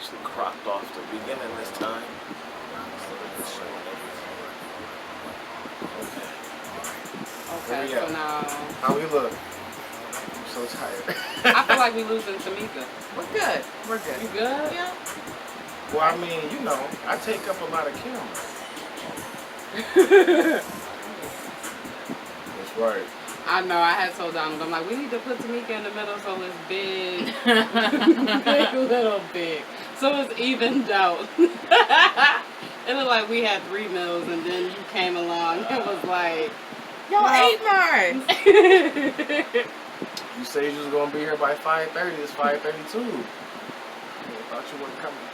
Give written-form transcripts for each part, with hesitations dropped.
actually cropped off the beginning this time. Okay, Yeah. so now How we look? I'm so tired. I feel like we losing Tamika. We're good. We're You good. good? Yeah. Well, I mean, you know, I take up a lot of camera. That's right. I know. I had told Donald, I'm like, we need to put Tamika in the middle so it's big, big, little big, so it's evened out. It looked like we had 3 meals, and then you came along and was like, Y'all ate mine. You say you was gonna be here by 5:30. It's 5:32. I thought you weren't coming.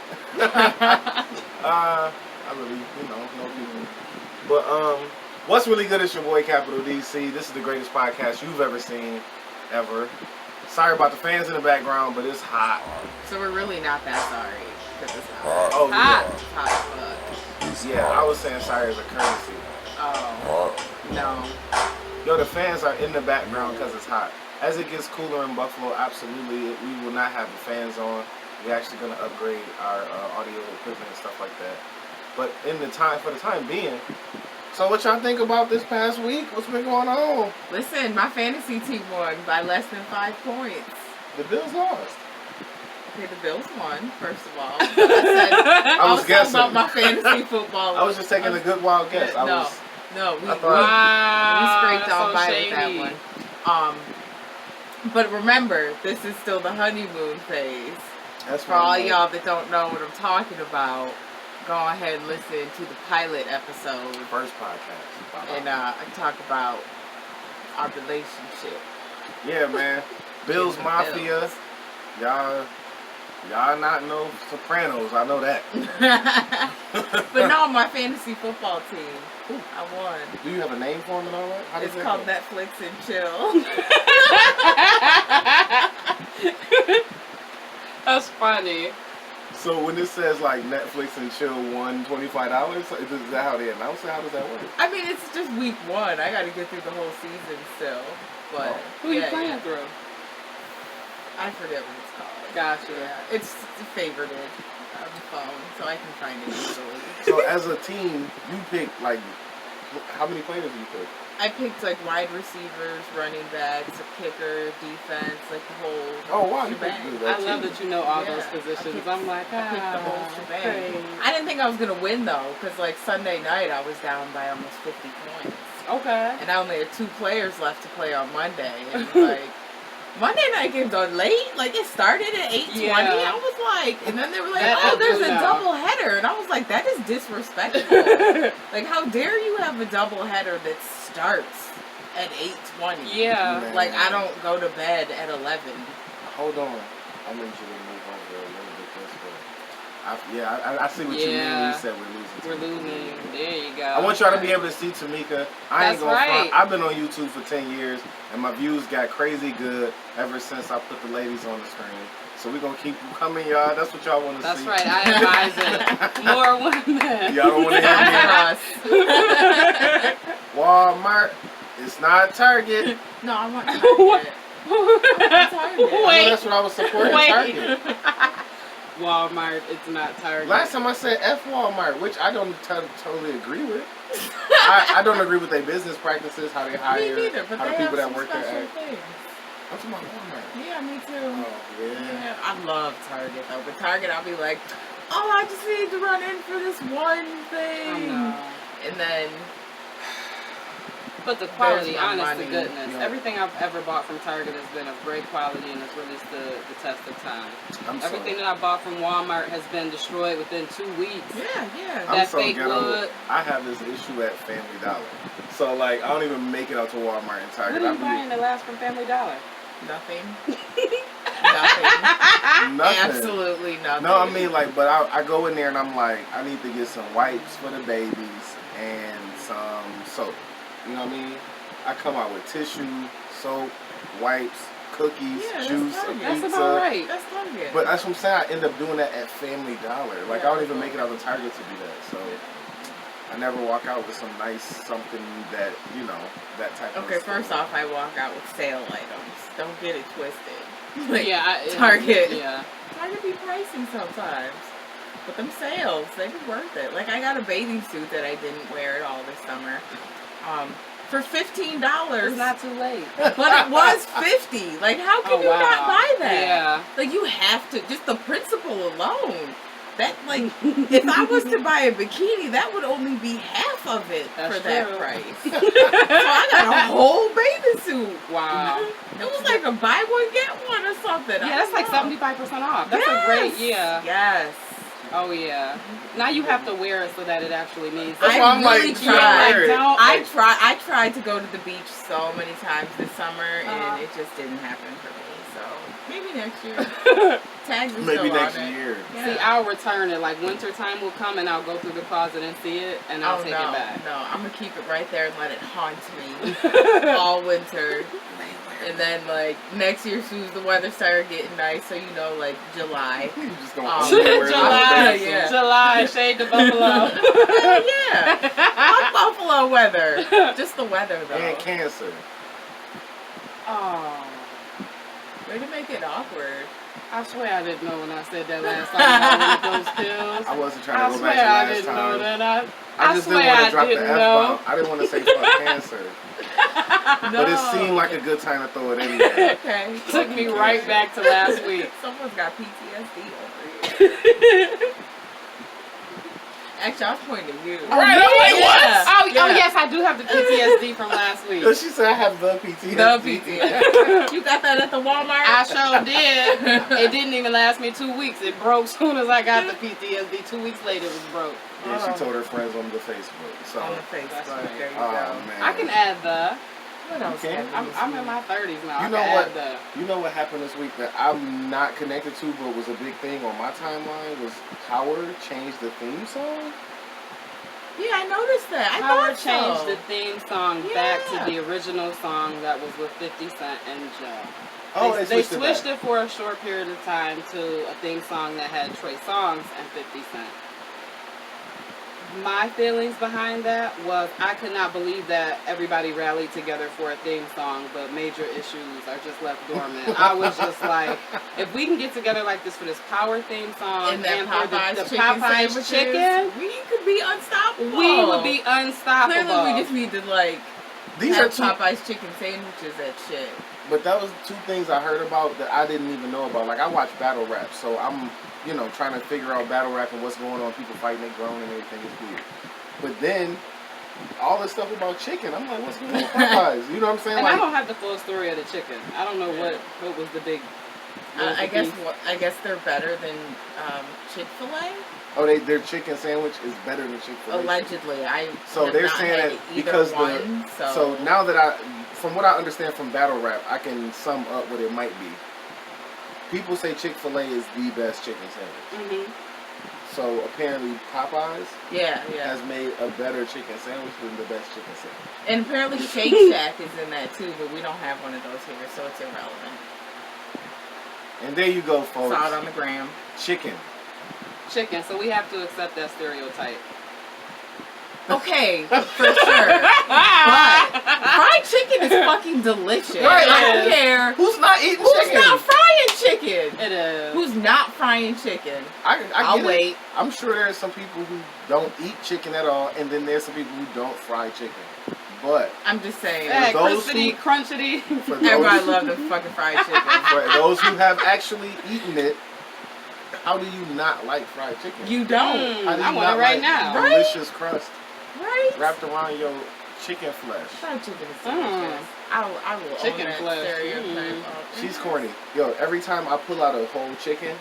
I really, know people. But what's really good is your boy Capital DC. This is the greatest podcast you've ever seen, ever. Sorry about the fans in the background, but it's hot. So we're really not that sorry because it's hot. Oh hot. It's hot as fuck. yeah. I was saying sorry as a courtesy. Oh no. Yo, the fans are in the background because it's hot. As it gets cooler in Buffalo, absolutely, we will not have the fans on. We're actually going to upgrade our audio equipment and stuff like that. But for the time being, so what y'all think about this past week? What's been going on? Listen, my fantasy team won by less than 5 points. The Bills lost. Okay, the Bills won, first of all. I was guessing about my fantasy football. I was just taking a good wild guess. We scraped that's off so by shady. with that one. But remember, this is still the honeymoon phase. That's For all y'all that don't know what I'm talking about, go ahead and listen to the pilot episode. First podcast. And I talk about our relationship. Yeah, man. Bills The Mafia. Bills. Y'all not no Sopranos. I know that. But no, my fantasy football team, I won. Do you have a name for them and all that? How does It's that called go? Netflix and Chill. That's funny. So when it says like Netflix and Chill won $25, is that how they announce it? How does that work? I mean, it's just week 1. I got to get through the whole season still. But Who you playing through? I forget what it's called. Gotcha. Yeah, it's favorited on the phone, so I can find it easily. So as a team, you pick like how many players do you pick? I picked like wide receivers, running backs, a kicker, defense, like the whole. Oh wow, you picked shebang. good. I love that you know all Yeah, those I positions. picked- I'm like, I picked the whole shebang. great. I didn't think I was gonna win though, because like Sunday night I was down by almost 50 points, Okay. and I only had 2 players left to play on Monday, and like. Monday night games are late. Like it started at 8:20. Yeah. I was like, and then they were like, That "Oh, I there's do a know. double header," and I was like, "That is disrespectful. Like, how dare you have a double header that starts at 8:20? Yeah. Man. Like I don't go to bed at 11. Hold on, I need you to move over a little bit this way. I see what you mean when Yeah. you said we're losing. We're losing. There you go. I want y'all to be able to see Tamika. I ain't That's gonna right. front. I've been on YouTube for 10 years, and my views got crazy good ever since I put the ladies on the screen. So we're gonna keep coming, y'all. That's what y'all want to That's see. right. I advise it. More women. Y'all don't want to hear me. Us. Walmart. It's not Target. No, I want What? Target. I know Wait. that's what I was supporting. Wait. Target. Walmart. It's not Target. Last time I said F Walmart, which I don't totally agree with. I don't agree with their business practices, how they hire, Me neither, but how they the people have that some work there special act. things. I'm talking about Walmart. Yeah, me too. Oh, yeah. Yeah, I love Target though. But Target, I'll be like, oh, I just need to run in for this one thing. I know. And then, But the quality, There's my honest to money. goodness, Yeah. everything I've ever bought from Target has been of great quality and has really stood the test of time. I'm Everything so, that I bought from Walmart has been destroyed within 2 weeks. yeah. I'm that so fake ghetto. wood. I have this issue at Family Dollar. So, like, I don't even make it out to Walmart and What Target. are I you buying that last from Family Dollar? Nothing. Nothing. nothing. Absolutely nothing. No, I mean, like, but I go in there and I'm like, I need to get some wipes for the babies and some soap. You know what I mean? I come out with tissue, soap, wipes, cookies, Yeah, that's juice, a Target. That's pizza. about right. That's Target. But that's what I'm saying. I end up doing that at Family Dollar. Like, Yeah, I don't even that's make it out to Target to do that. So I never walk out with some nice something that, that type of Okay, stuff. first off, I walk out with sale items. Don't get it twisted. Like, Yeah, Target. Yeah. Target be pricey sometimes. But them sales, they be worth it. Like, I got a bathing suit that I didn't wear at all this summer. For $15. It's not too late. But it was $50. Like, how can you not buy that? Yeah. Like, you have to, just the principle alone. That, like, if I was to buy a bikini, that would only be half of it That's for that true. price. So I got a whole bathing suit. Wow. It was like a buy one, get one or something. Yeah, that's like 75% off. That's a great, yeah. Yes. Oh, yeah. Now you have to wear it so that it actually means That's I why I'm really like, tried. wear it. I tried to go to the beach so many times this summer, and it just didn't happen for me. So maybe next year. Tags are Maybe still next on it. year. Yeah. See, I'll return it. Like, winter time will come, and I'll go through the closet and see it, and I'll take it back. No, I'm gonna keep it right there and let it haunt me all winter. And then, like, next year, as soon as the weather started getting nice, so you know, like, July. You just don't July, yeah. July, shade the buffalo. Hell yeah. Fuck buffalo weather. Just the weather, though. And Cancer. Oh, Way to make it awkward. I swear I didn't know when I said that last time about one of those pills. I wasn't trying I to go swear back to I last didn't time. know that. I just didn't swear want I to drop the didn't F-bomb. I didn't want to say fuck Cancer. No. But it seemed like a good time to throw it anyway. Okay. Took me right back to last week. Someone's got PTSD over here. Actually, I was pointing at you. Right, I'm like, what? Oh, Yeah. oh, yes, I do have the PTSD from last week. So she said I have the PTSD. The PTSD. You got that at the Walmart? I sure did. It didn't even last me 2 weeks. It broke soon as I got the PTSD. 2 weeks later, it was broke. Yeah, she told her friends on the Facebook. So, On the Facebook. That's right. There you oh go. man. I can add the. What else Okay. happened this I'm in week? my 30s now. You I know can what? add the. You know what happened this week that I'm not connected to, but was a big thing on my timeline was Howard changed the theme song. Yeah, I noticed that. I Howard thought changed so. the theme song back Yeah. to the original song that was with 50 Cent and Joe. Oh, they switched switched it. it for a short period of time to a theme song that had Trey Songz and 50 Cent. My feelings behind that was I could not believe that everybody rallied together for a theme song, but major issues are just left dormant. I was just like, if we can get together like this for this Power theme song And that for Popeyes the chicken Popeyes sandwiches, chicken, we could be unstoppable. we would be unstoppable. Clearly, we just need to, like, These are have two, Popeyes chicken sandwiches at shit. but that was two things I heard about that I didn't even know about. Like I watch battle rap, so I'm, trying to figure out battle rap and what's going on. People fighting, they grown and everything is weird. But then all this stuff about chicken, I'm like, what's going on with Popeyes? You know what I'm saying? And Like, I don't have the full story of the chicken. I don't know what was the big. what was I the guess beef. I guess they're better than Chick-fil-A. oh, their chicken sandwich is better than Chick-fil-A. Allegedly, So have they're not saying had that either because one, so now that from what I understand from battle rap, I can sum up what it might be. People say Chick-fil-A is the best chicken sandwich. Mhm. So apparently Popeyes yeah. has made a better chicken sandwich than the best chicken sandwich. And apparently Shake Shack is in that too, but we don't have one of those here, so it's irrelevant. And there you go, folks. Saw it on the gram. Chicken. Chicken. So we have to accept that stereotype. Okay, for sure. But fried chicken is fucking delicious. Right, I don't care. Who's not eating Who's chicken? not frying chicken? It is. Who's not frying chicken? I I'll get it. wait. I'm sure there are some people who don't eat chicken at all, and then there's some people who don't fry chicken. But I'm just saying. Hey, those crispity, crunchity. for Everybody those, loves the fucking fried chicken. for those who have actually eaten it, how do you not like fried chicken? You don't. How do I you want not it right like now. Right? delicious crust Right? wrapped around your chicken flesh. Fried chicken is delicious. I will Chicken own that flesh. stereotype. She's corny. Yo, every time I pull out a whole chicken,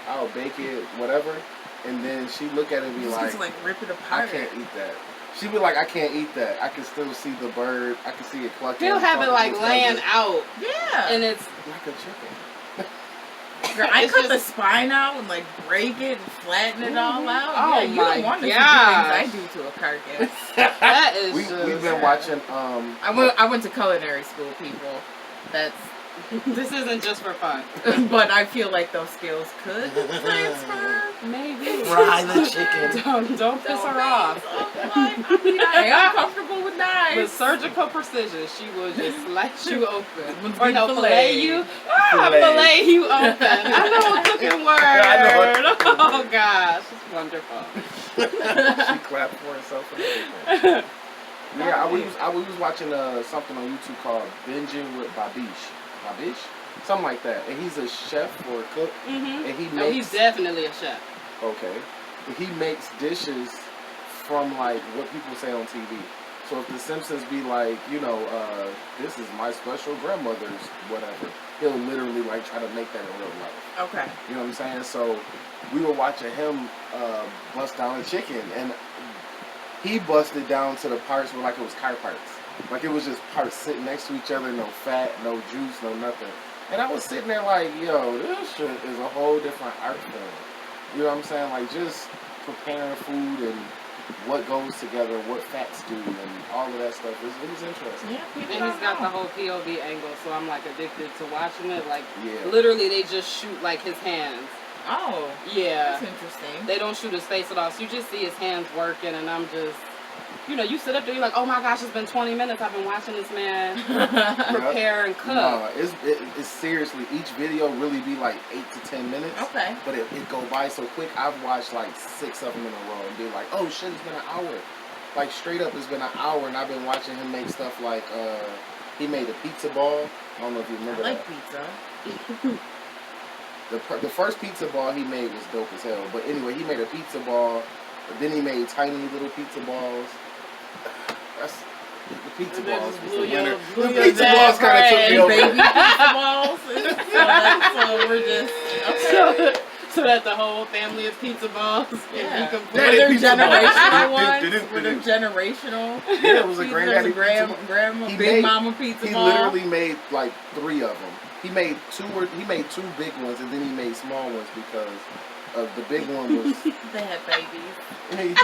I'll bake it, whatever, and then she look at it and be She's like, like rip it I apart. can't eat that. She be like, I can't eat that. I can still see the bird. I can see it clucking. Still have it like laying out, Yeah. and it's like a chicken. Girl, I It's cut the just- spine out and like break it and flatten it all out. Oh yeah, you my don't want to see the gosh. things I do to a carcass. that is We've just. been watching. I went to culinary school, people. That's This isn't just for fun. but I feel like those skills could transfer. Maybe. fry the chicken. Don't piss her off. I am comfortable with knives. With surgical precision, she will just slice you open. With Or big no, fillet you. Fillet. Fillet you open. I know a cooking word. I know. Oh gosh, it's wonderful. She clapped for herself and everything. Yeah, I was watching something on YouTube called Binging with Babish. Babish? Something like that. And he's a chef or a cook. Mm-hmm. And he No, makes... he's definitely a chef. Okay. He makes dishes from like what people say on TV. So if the Simpsons be like, you know, this is my special grandmother's whatever, he'll literally like try to make that in real life. Okay. You know what I'm saying? So we were watching him bust down a chicken, and he busted down to the parts where like it was car parts. Like it was just parts sitting next to each other, no fat, no juice, no nothing. And I was sitting there like, yo, this shit is a whole different art form. You know what I'm saying? Like just preparing food and what goes together, what fats do, and all of that stuff. It was interesting. Yeah, people And he's don't got the know. whole POV angle, so I'm like addicted to watching it. Like Yeah. literally, they just shoot like his hands. Oh, Yeah. that's interesting. They don't shoot his face at all, so you just see his hands working, and I'm just, you know, you sit up there, you're like, oh my gosh, it's been 20 minutes. I've been watching this man prepare and cook. No, it's seriously, each video really be like 8 to 10 minutes. Okay. But it go by so quick. I've watched like 6 of them in a row and be like, oh shit, it's been an hour. Like straight up, it's been an hour, and I've been watching him make stuff like, he made a pizza ball. I don't know if you I remember like that. pizza. The first pizza ball he made was dope as hell. But anyway, he made a pizza ball. But then he made tiny little pizza balls. That's the pizza And they balls. just Was blew the winner. blew The your pizza dad balls kind of took me brain, over. Baby pizza balls. So we're just okay. So that the whole family of pizza balls can Yeah. be complete. Daddy Were there pizza balls. generational ones? Do-do-do-do-do. Were there generational? Yeah, it was a There's granddaddy a pizza. grandma, He big made- mama pizza He ball. literally made like 3 of them. He made 2 two big ones, and then he made small ones because the big one was. They had babies.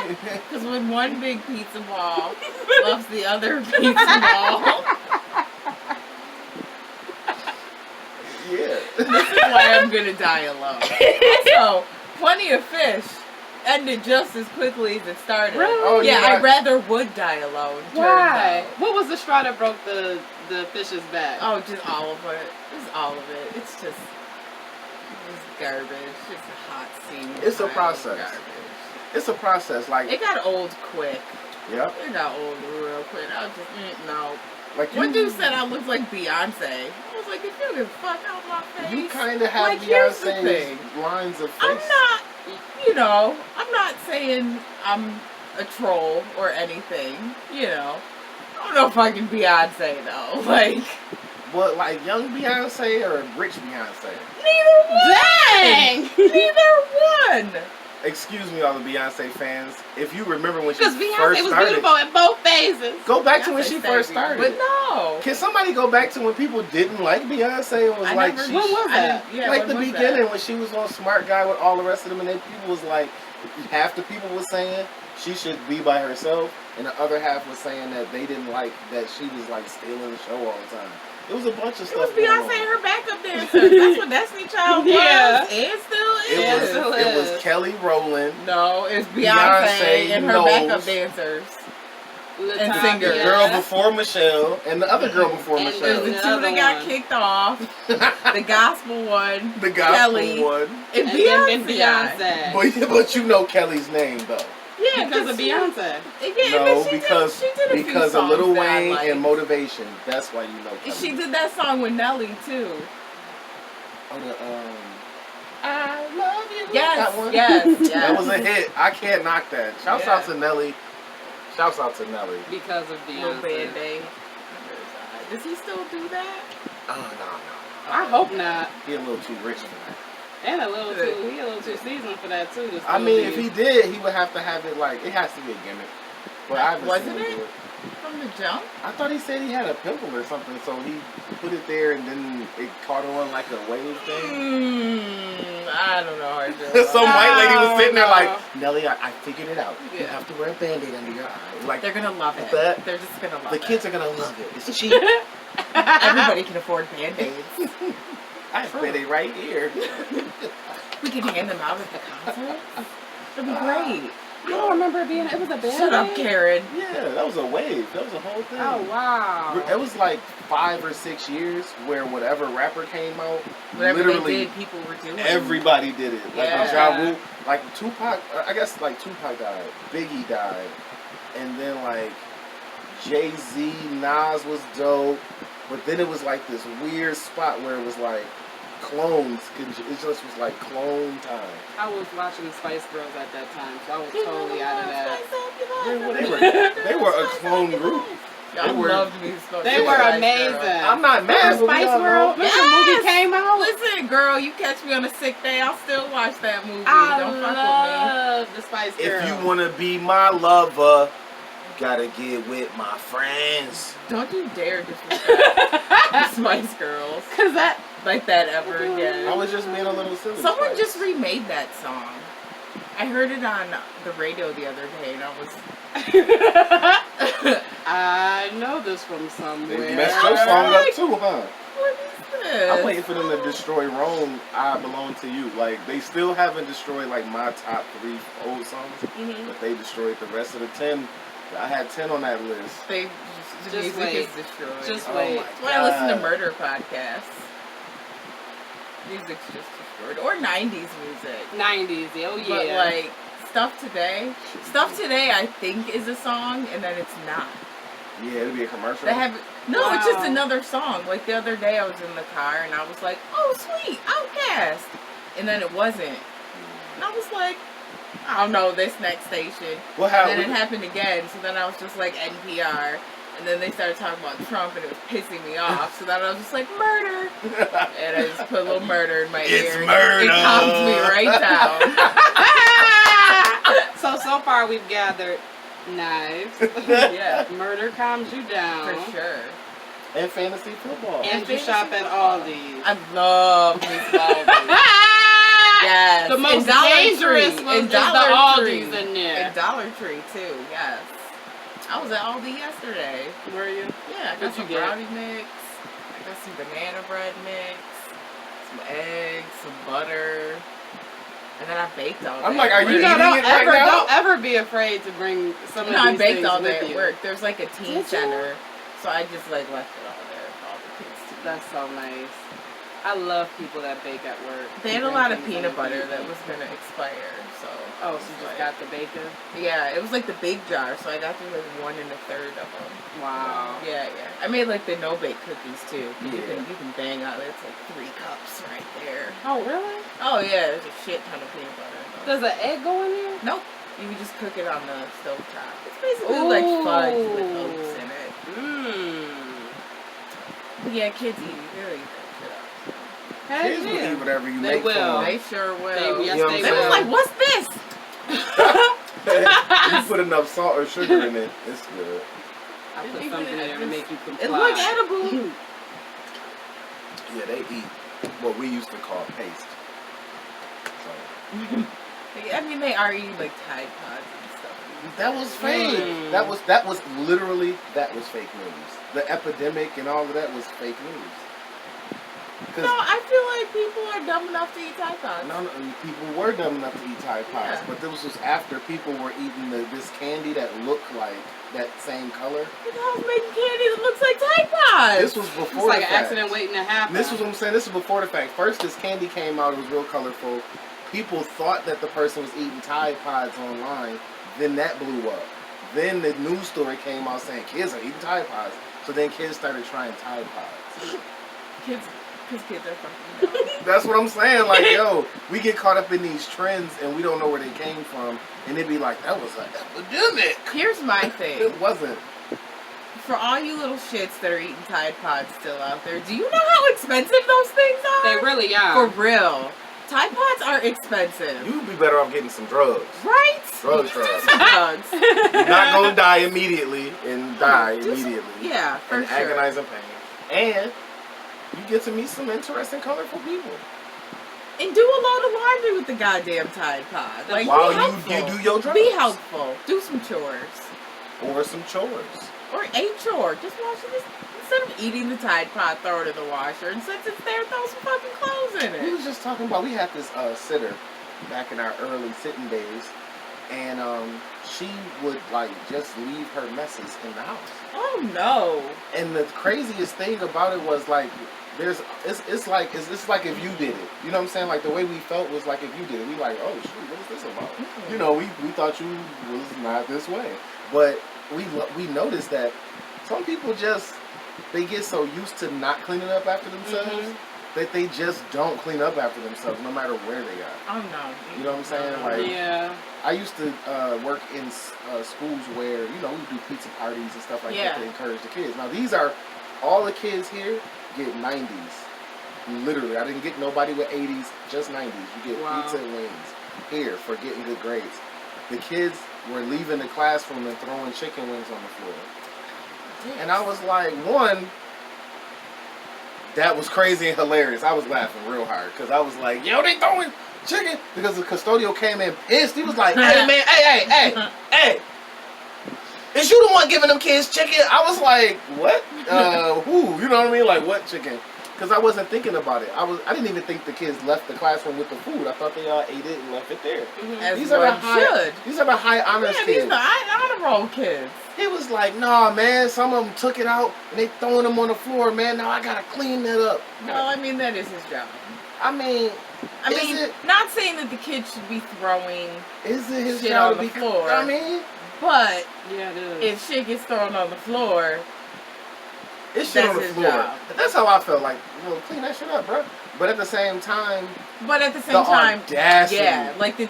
Because when one big pizza ball loves the other pizza ball, Yeah. this is why I'm gonna die alone. So, Plenty of Fish ended just as quickly as it started. Really? Oh, Yeah, you I got- rather would die alone. turns Why? out. What was the straw that broke the fish's back? Oh, just all of it. Just all of it. It's just garbage. It's a hot scene. It's a pile of process. Garbage. It's a process. Like, It got old quick. yep. It got old real quick. I was just, no. Like One dude said I looked like Beyonce. I was like, if you can fuck out my face. you kind of have Like, here's the Beyonce's thing. lines of face. I'm not, you know, I'm not saying I'm a troll or anything, you know. I don't know if I can Beyonce though. Like, What, like young Beyonce or rich Beyonce? neither one. Dang! Neither one. Excuse me, all the Beyonce fans. If you remember when she Because first Beyonce was started, beautiful in both phases. go back to when Beyonce she first saved me. started. But no. Can somebody go back to when people didn't like Beyonce? It was I like never, she, When was I that? didn't- yeah, like when the was beginning that? when she was on Smart Guy with all the rest of them, and then people was like, half the people was saying she should be by herself, and the other half was saying that they didn't like that she was like stealing the show all the time. It was a bunch of It stuff. was going Beyonce on. and her backup dancers. That's what Destiny Child was. Yeah. And still is. It Yeah, was still it is. was Kelly Rowland, No, it's Beyonce, Beyonce and her knows. backup dancers. Latavia. singer. the girl before Michelle, and the other girl before And There's Michelle. the the two other that got one. kicked off. The gospel one. The gospel Kelly. one. And And Beyonce. then Beyonce. But you know Kelly's name though. Yeah, Because of Beyonce. Yeah, No, but because she did a few because of songs Lil that I Wayne liked. and Motivation. That's why you know Kelly. She did that song with Nelly too. Oh, the I love you. Yes, that one. yes. That was a hit. I can't knock that. Shouts Yeah. out to Nelly. Shouts out to Nelly. Because of Little Beyonce. Band-Aid. Does he still do that? Oh no. I hope not. He a little too rich for that. And a little too seasoned for that too. to I still mean, be- if he did, he would have to have it like it has to be a gimmick. But I haven't Wasn't seen him it? do it. From the jump? I thought he said he had a pimple or something, so he put it there and then it caught on like a wave thing. I don't know. I feel Some white lady was sitting there No. like, Nelly, I figured it out. You Yeah. have to wear a Band-Aid under your eye. Like, They're gonna love it. That- They're just gonna love the it. kids are gonna love it. It's cheap. Everybody can afford Band-Aids. I have Band-Aid right here. We can hand them out at the concert. They'll be great. I don't remember it being. It was a band. Shut up, Karen. Yeah, that was a wave. That was a whole thing. Oh wow. It was like 5 or 6 years where whatever rapper came out, Whatever literally they did, people were doing. everybody did it. Like Yeah. Ja Rule, like Tupac. I guess like Tupac died, Biggie died, and then like Jay-Z, Nas was dope, but then it was like this weird spot where it was like clones. It just was like clone time. I was watching the Spice Girls at that time, so I was totally out of that. They were a clone group. I They were- loved me so They were amazing. I'm not mad. The Spice Girl. Remember the movie Yes! came out? Listen, girl, you catch me on a sick day, I'll still watch that movie. I Don't fuck love the Spice Girls. If you wanna be my lover, you gotta get with my friends. with me. Don't you dare disrespect the Spice Girls Cause that like that ever again. I was just being a little silly. Someone Spice. just remade that song. I heard it on the radio the other day, and I was. I know this from somewhere. They messed your song up too, huh? What is this? I'm waiting for them to destroy Rome, I Belong to You. Like, they still haven't destroyed, like, my top 3 old songs, Mhm. but they destroyed the rest of the 10. I had 10 on that list. The Just music wait. is destroyed. Just Oh wait. my That's why I listen to God. murder podcasts. Music's just destroyed. Or 90s music. 90s, oh yeah. But like Stuff Today I think is a song and then it's not. Yeah, it'll be a commercial. They have no, it's just Wow. another song. Like the other day I was in the car and I was like, oh sweet, Outkast. And then it wasn't. And I was like, I don't know, this next station. What And then it happened? happened again, so then I was just like NPR. And then they started talking about Trump and it was pissing me off. So then I was just like, murder. And I just put a little murder in my It's ear. murder. It calms me right down. So far we've gathered knives. Yeah, Murder calms you down. for sure. And fantasy football. And you fantasy shop at football. Aldi's. I love Miss Aldi. Yes. The most And Dollar dangerous Tree. was And is the Dollar Aldi's Tree. in there. And Dollar Tree too, yes. I was at Aldi yesterday. Were you? Yeah, I got What'd some you get? brownie mix. I got some banana bread mix. Some eggs, some butter. And then I baked all day. I'm like, are at you You work. know, eating it right now? don't ever be afraid to bring some of No, I these baked things all with day at you. work. There's like a teen Did you? center. So I just like left it all there for all the kids to eat. That's so nice. I love people that bake at work. They had a Bring lot of things peanut in butter and that eat. was gonna expire, so. Oh, I so was you just like- got the bacon? Yeah, it was like the big jar, so I got through like 1 1/3 of them. Wow. Yeah, yeah. I made like the no bake cookies too. You Yeah. can bang out. It's like 3 cups right there. Oh, really? Oh yeah, there's a shit ton of peanut butter. in those. Does an egg go in there? Nope. You can just cook it on the stove top. It's basically like fudge with oats in it. Mmm. But yeah, kids eat. They'll eat that shit up. So. Heck Kids will yeah. eat whatever you They make will. for They sure will. They, yes, You know they They what was will. like, what's this? them. You put enough salt or sugar in it, it's good. I put something in there to make you comply. It looked edible. Yeah, they eat what we used to call paste. So, I mean, they are eating like Tide Pods and stuff. that was fake. Mm. That was fake news. The epidemic and all of that was fake news. No, I feel like people are dumb enough to eat Tide Pods. No, people were dumb enough to eat Tide Pods, Yeah. but this was after people were eating this candy that looked like that same color. Who the hell's making candy that looks like Tide Pods? This was It's before like the an fact. accident waiting to happen. This was what I'm saying. This is before the fact. First, this candy came out. It was real colorful. People thought that the person was eating Tide Pods online. Then that blew up. Then the news story came out saying kids are eating Tide Pods. So then kids started trying Tide Pods. kids are fucking dumb. That's what I'm saying. Like, yo, we get caught up in these trends and we don't know where they came from. And it'd be like, that was an epidemic. Here's my thing. It wasn't. For all you little shits that are eating Tide Pods still out there, do you know how expensive those things are? They really are. For real. Tide Pods are expensive. You'd be better off getting some drugs. Right? Drugs. Drugs. You're not going to die immediately and die Just- immediately. Yeah, for in sure. agonizing pain. And you get to meet some interesting, colorful people. And do a load of laundry with the goddamn Tide Pod. Like, While be helpful. you do your drugs. Be helpful. Do some chores. Or some chores. Or a chore. Just wash it. Instead of eating the Tide Pod, throw it in the washer. And since it's there, throw some fucking clothes in We it. was just talking about, we had this sitter back in our early sitting days. and she would like just leave her messes in the house. Oh no. And the craziest thing about it was like, it's like if you did it. You know what I'm saying? Like the way we felt was like if you did it. We like, oh shoot, what is this about? Mm. You know, we thought you was not this way, but we noticed that some people just they get so used to not cleaning up after themselves that they just don't clean up after themselves no matter where they are. Oh no. You know what I'm saying? Like Yeah. I used to work in schools where, you know, we do pizza parties and stuff like that to encourage the kids. Now, these are, all the kids here get 90s. Literally. I didn't get nobody with 80s, just 90s. You get pizza and wings here for getting good grades. The kids were leaving the classroom and throwing chicken wings on the floor. And I was like, one, that was crazy and hilarious. I was laughing real hard because I was like, yo, they throwing chicken, because the custodial came in pissed. He was like, hey man, hey, is you the one giving them kids chicken? I was like, what? Who? You know what I mean? Like, what chicken? Because I wasn't thinking about it. I didn't even think the kids left the classroom with the food. I thought they all ate it and left it there. These are the high honors kids. These are the high honor roll kids. He was like, nah, man, some of them took it out and they throwing them on the floor, man. Now I gotta clean that up. Well, I mean, that is his job. I mean, not saying that the kids should be throwing is it his shit job on the floor. I mean, but yeah, it is. if shit gets thrown on the floor, it's shit on the his floor. job. That's how I felt. Like, well, clean that shit up, bro. But at the same time, audacity. Yeah, like the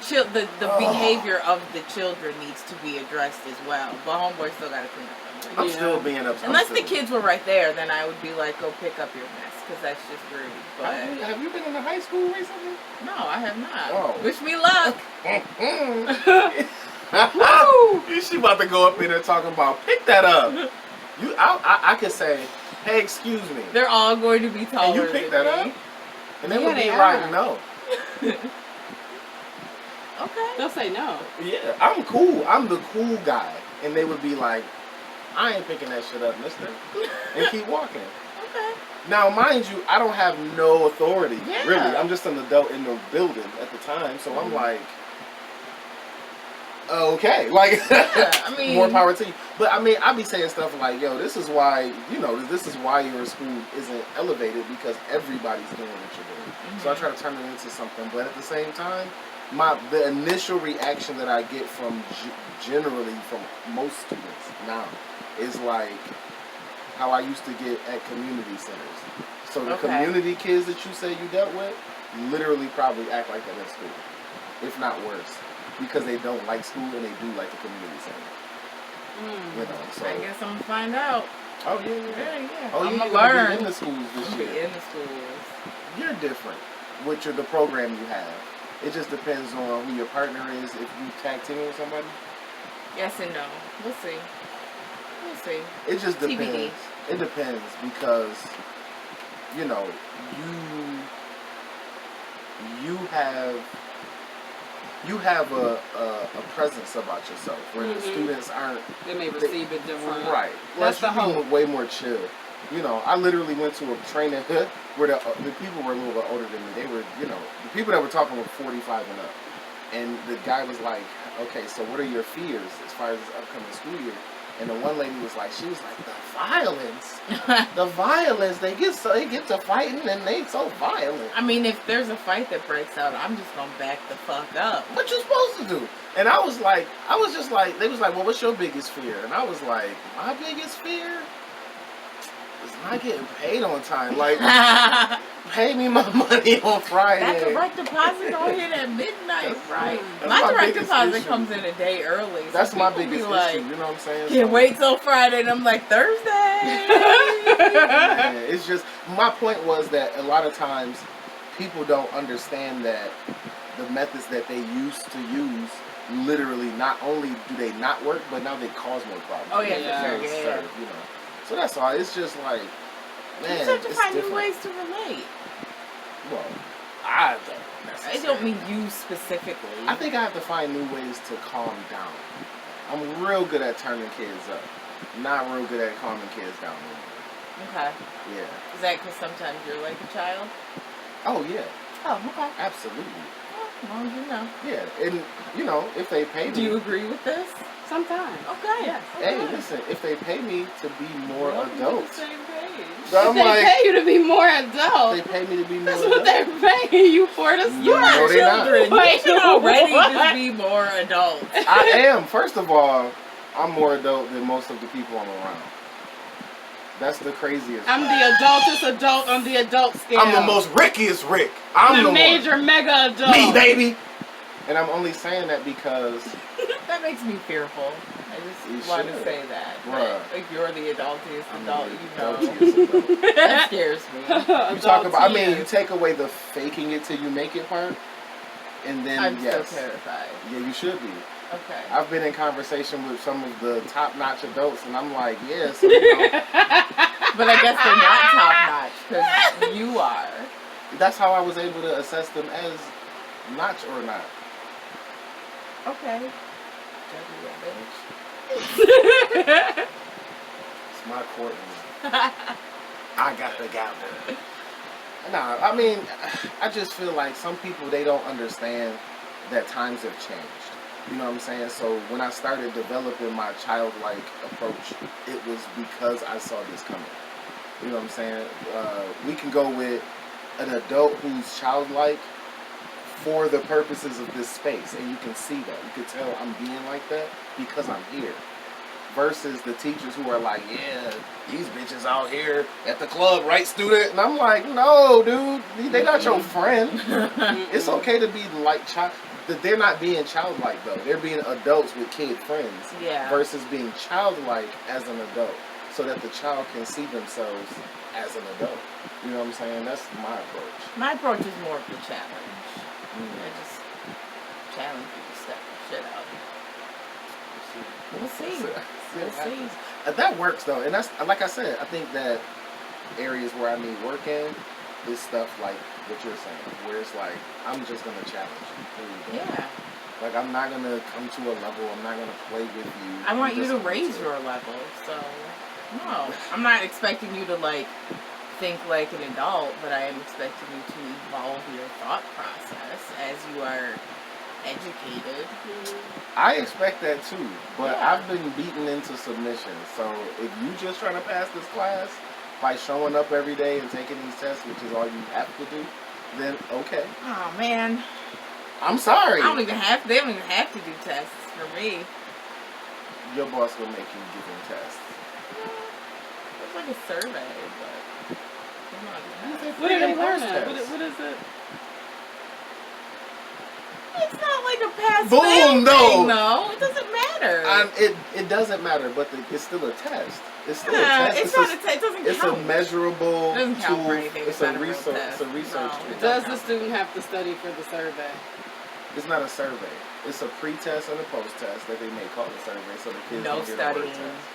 behavior of the children needs to be addressed as well. But homeboy still gotta clean up. I'm still being upset. Unless the kids were right there, then I would be like, go pick up your mess, because that's just rude. But have you been in a high school recently? No, I have not. Oh. Wish me luck. She about to go up in there talking about pick that up. I could say, hey, excuse me. They're all going to be taller. And you pick that up? And they would be are. like, no. Okay. They'll say no. Yeah, I'm cool. I'm the cool guy. And they would be like, I ain't picking that shit up, mister. And keep walking. Okay. Now, mind you, I don't have no authority, Yeah. really. I'm just an adult in the building at the time, so I'm like, okay. Like, I mean, more power to you. But, I mean, I be saying stuff like, yo, this is why, you know, this is why your school isn't elevated, because everybody's doing what you're doing. So I try to turn it into something. But at the same time, the initial reaction that I get from generally from most students now is like how I used to get at community centers. So the community kids that you say you dealt with literally probably act like that at school, if not worse, because they don't like school and they do like the community center. You know, so I guess I'm gonna find out. Oh yeah. Oh, I'm you're gonna learn. be in the schools this year. In the schools. You're different with the program you have. It just depends on who your partner is. If you tag team with somebody. Yes and no. We'll see. We'll see. It just depends. TBD. It depends because, you know, you have a presence about yourself where the students aren't. They may receive it different. Right. That's the you're hope. way more chill. You know, I literally went to a training where the people were a little bit older than me. They were, you know, the people that were talking were 45 and up. And the guy was like, okay, so what are your fears as far as this upcoming school year? And the one lady was like, the violence. The violence. They get to fighting and they so violent. I mean, if there's a fight that breaks out, I'm just gonna back the fuck up. What you supposed to do? And they was like, well, what's your biggest fear? And I was like, my biggest fear is not getting paid on time. Like, pay me my money on Friday. That direct deposit don't hit at midnight, right? That's My direct biggest deposit issue. comes in a day early. So That's my people biggest be like, issue. You know what I'm saying? Can't wait till Friday, and I'm like, Thursday. Man, it's just, my point was that a lot of times people don't understand that the methods that they used to use literally not only do they not work, but now they cause more problems. Oh yeah, Yeah. for sure. Yeah. You know. So that's all. It's just like, man, You just have to it's find different. new ways to relate. Well, I don't I necessarily. don't mean you specifically. I think I have to find new ways to calm down. I'm real good at turning kids up. Not real good at calming kids down. Okay. Yeah. Is that because sometimes you're like a child? Oh yeah. Oh, okay. Absolutely. As long as you know. Yeah, and you know, if they pay me, Do you agree with this? Sometimes. Okay. Yes. hey, Okay. listen, if they pay me to be more Welcome to the adult, same page. I'm If they like, pay you to be more adult, they pay me to be more that's what adult. they're paying you for to You No, are they're not. children. You Wait, should already what? just be more adults. I am. First of all, I'm more adult than most of the people I'm around. That's the craziest. I'm the adultest adult on the adult scale. I'm the most Rickiest Rick. I'm the major one. mega adult. Me, baby. And I'm only saying that because That makes me fearful. I You just want to should. say that. Bruh. Like you're the adultiest I'm adult, the you know. adultiest adult. That scares me. You talk about. I mean, you Adultiest. take away the faking it till you make it part, and then I'm yes, so terrified. yeah, you should be. Okay. I've been in conversation with some of the top-notch adults, and I'm like, yeah, so, you know, But I guess they're not top notch because you are. that's how I was able to assess them as notch or not. Okay. It's my courtroom. I got the gavel. Nah, I mean, I just feel like some people, they don't understand that times have changed. You know what I'm saying? So when I started developing my childlike approach, it was because I saw this coming. You know what I'm saying? We can go with an adult who's childlike for the purposes of this space, and you can see that. You can tell I'm being like that because I'm here. Versus the teachers who are like, yeah, these bitches out here at the club, right, student? And I'm like, no, dude, they not your friend. It's okay to be like child. That they're not being childlike though. They're being adults with kid friends. Yeah. Versus being childlike as an adult, so that the child can see themselves as an adult. You know what I'm saying? That's my approach. My approach is more of the challenge. I just challenge you to step the shit out. We'll see. We'll see. That works though, and that's like I said. I think that areas where I need work in is stuff like what you're saying, where it's like I'm just gonna challenge you. There you go. Yeah. Like I'm not gonna come to a level. I'm not gonna play with you. I want you to Just- raise your level, so no. I'm not expecting you to like think like an adult, but I am expecting you to evolve your thought process as you are educated. I expect that too, but Yeah. I've been beaten into submission. So if you just trying to pass this class by showing up every day and taking these tests, which is all you have to do, then okay. Oh man. I'm sorry. They don't even have to do tests for me. Your boss will make you give them tests. It's like a survey, but it's not a test. What are they Post learning? test. What is it? It's not like a pass Boom, fail no. thing, though. It doesn't matter. It doesn't matter, but it's still a test. It's still Yeah, a test. it's not a test. It doesn't It's count. a measurable It doesn't count tool. for anything. It's It's a not a real research. test. It's a research No, tool. it Does don't the count. student have to study for the survey? It's not a survey. It's a pre-test and a post-test that they may call a survey, so the kids No don't get a word studying. test.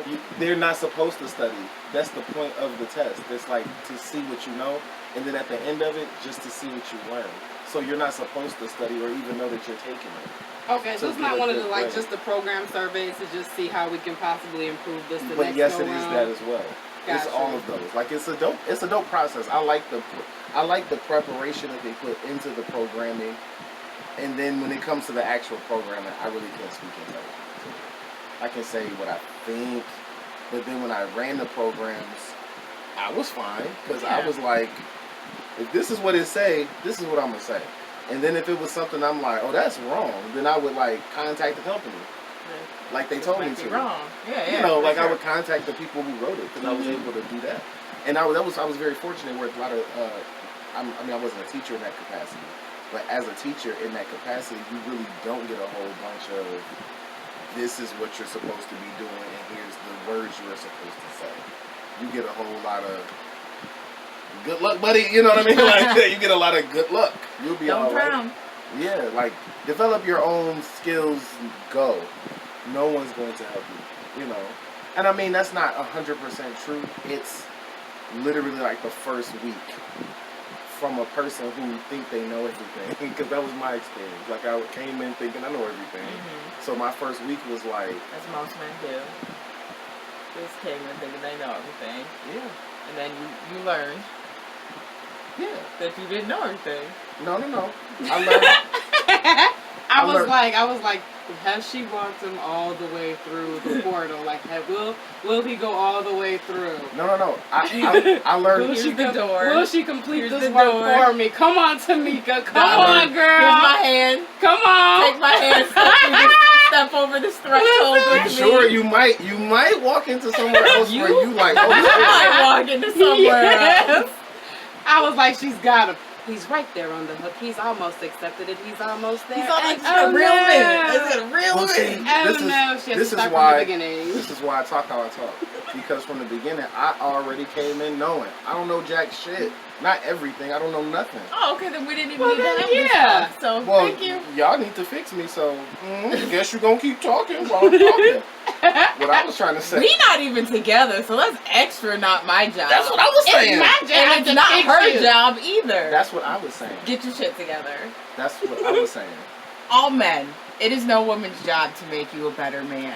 Nope. They're not supposed to study. That's the point of the test. It's like to see what you know, and then at the end of it, just to see what you learn. So you're not supposed to study or even know that you're taking it. Okay, so To it's not get a one of good the like grade. just the program surveys to just see how we can possibly improve this the But next yes, go it is round? that as well. It's Gotcha. all of those. Like it's a dope process. I like the preparation that they put into the programming, and then when it comes to the actual programming, I really can't speak into it. I can say what I think, but then when I ran the programs, I was fine because I Yeah. was like, if this is what it say, this is what I'm gonna say. And then if it was something I'm like, oh, that's wrong, then I would like contact the company, like they told me Might be to. wrong. Yeah, yeah. You know, for like I sure. would contact the people who wrote it because I was able to do that. And I was very fortunate where a lot of I wasn't a teacher in that capacity, but as a teacher in that capacity, you really don't get a whole bunch of this is what you're supposed to be doing and here's the words you are supposed to say. You get a whole lot of good luck, buddy. You know what I mean? Like you get a lot of good luck. You'll be Don't all right. drown. Yeah, like develop your own skills. Go. No one's going to help you. You know, and I mean that's not 100% true. It's literally like the first week from a person who think they know everything, because that was my experience. Like I came in thinking I know everything. So my first week was like, As most men do. Just came in thinking they know everything. yeah, And then you learned yeah. that you didn't know everything. No. I learned. I was learned- like, has she walked him all the way through the portal? Like, will he go all the way through? No. I learned. Will Here's the door. Will she complete Here's this the work door. for me? Come on, Tamika. Come Dollar. on, girl. Here's my hand. Come on. Take my hand. Step over this threshold with me. Sure, you might walk into somewhere else where you like. Oh, I shit. might walk into somewhere else. I was like, she's got him. He's right there on the hook. He's almost accepted it. He's almost there. He's all like, And real no. man. Is it a real Well, see, man? Oh this is- no, she has this to is start why- from the beginning. This is why I talk how I talk. Because from the beginning, I already came in knowing. I don't know jack shit. Not everything. I don't know nothing. Oh, okay, then we didn't even Well, need to then, have this yeah. talk. So Well, thank you. y'all need to fix me, so guess you're gonna keep talking while I'm talking. What I was trying to say. We not even together, so that's extra not my job. That's what I was saying. It's my job And it's to not fix her you. job either. That's what I was saying. Get your shit together. That's what I was saying. All men, it is no woman's job to make you a better man.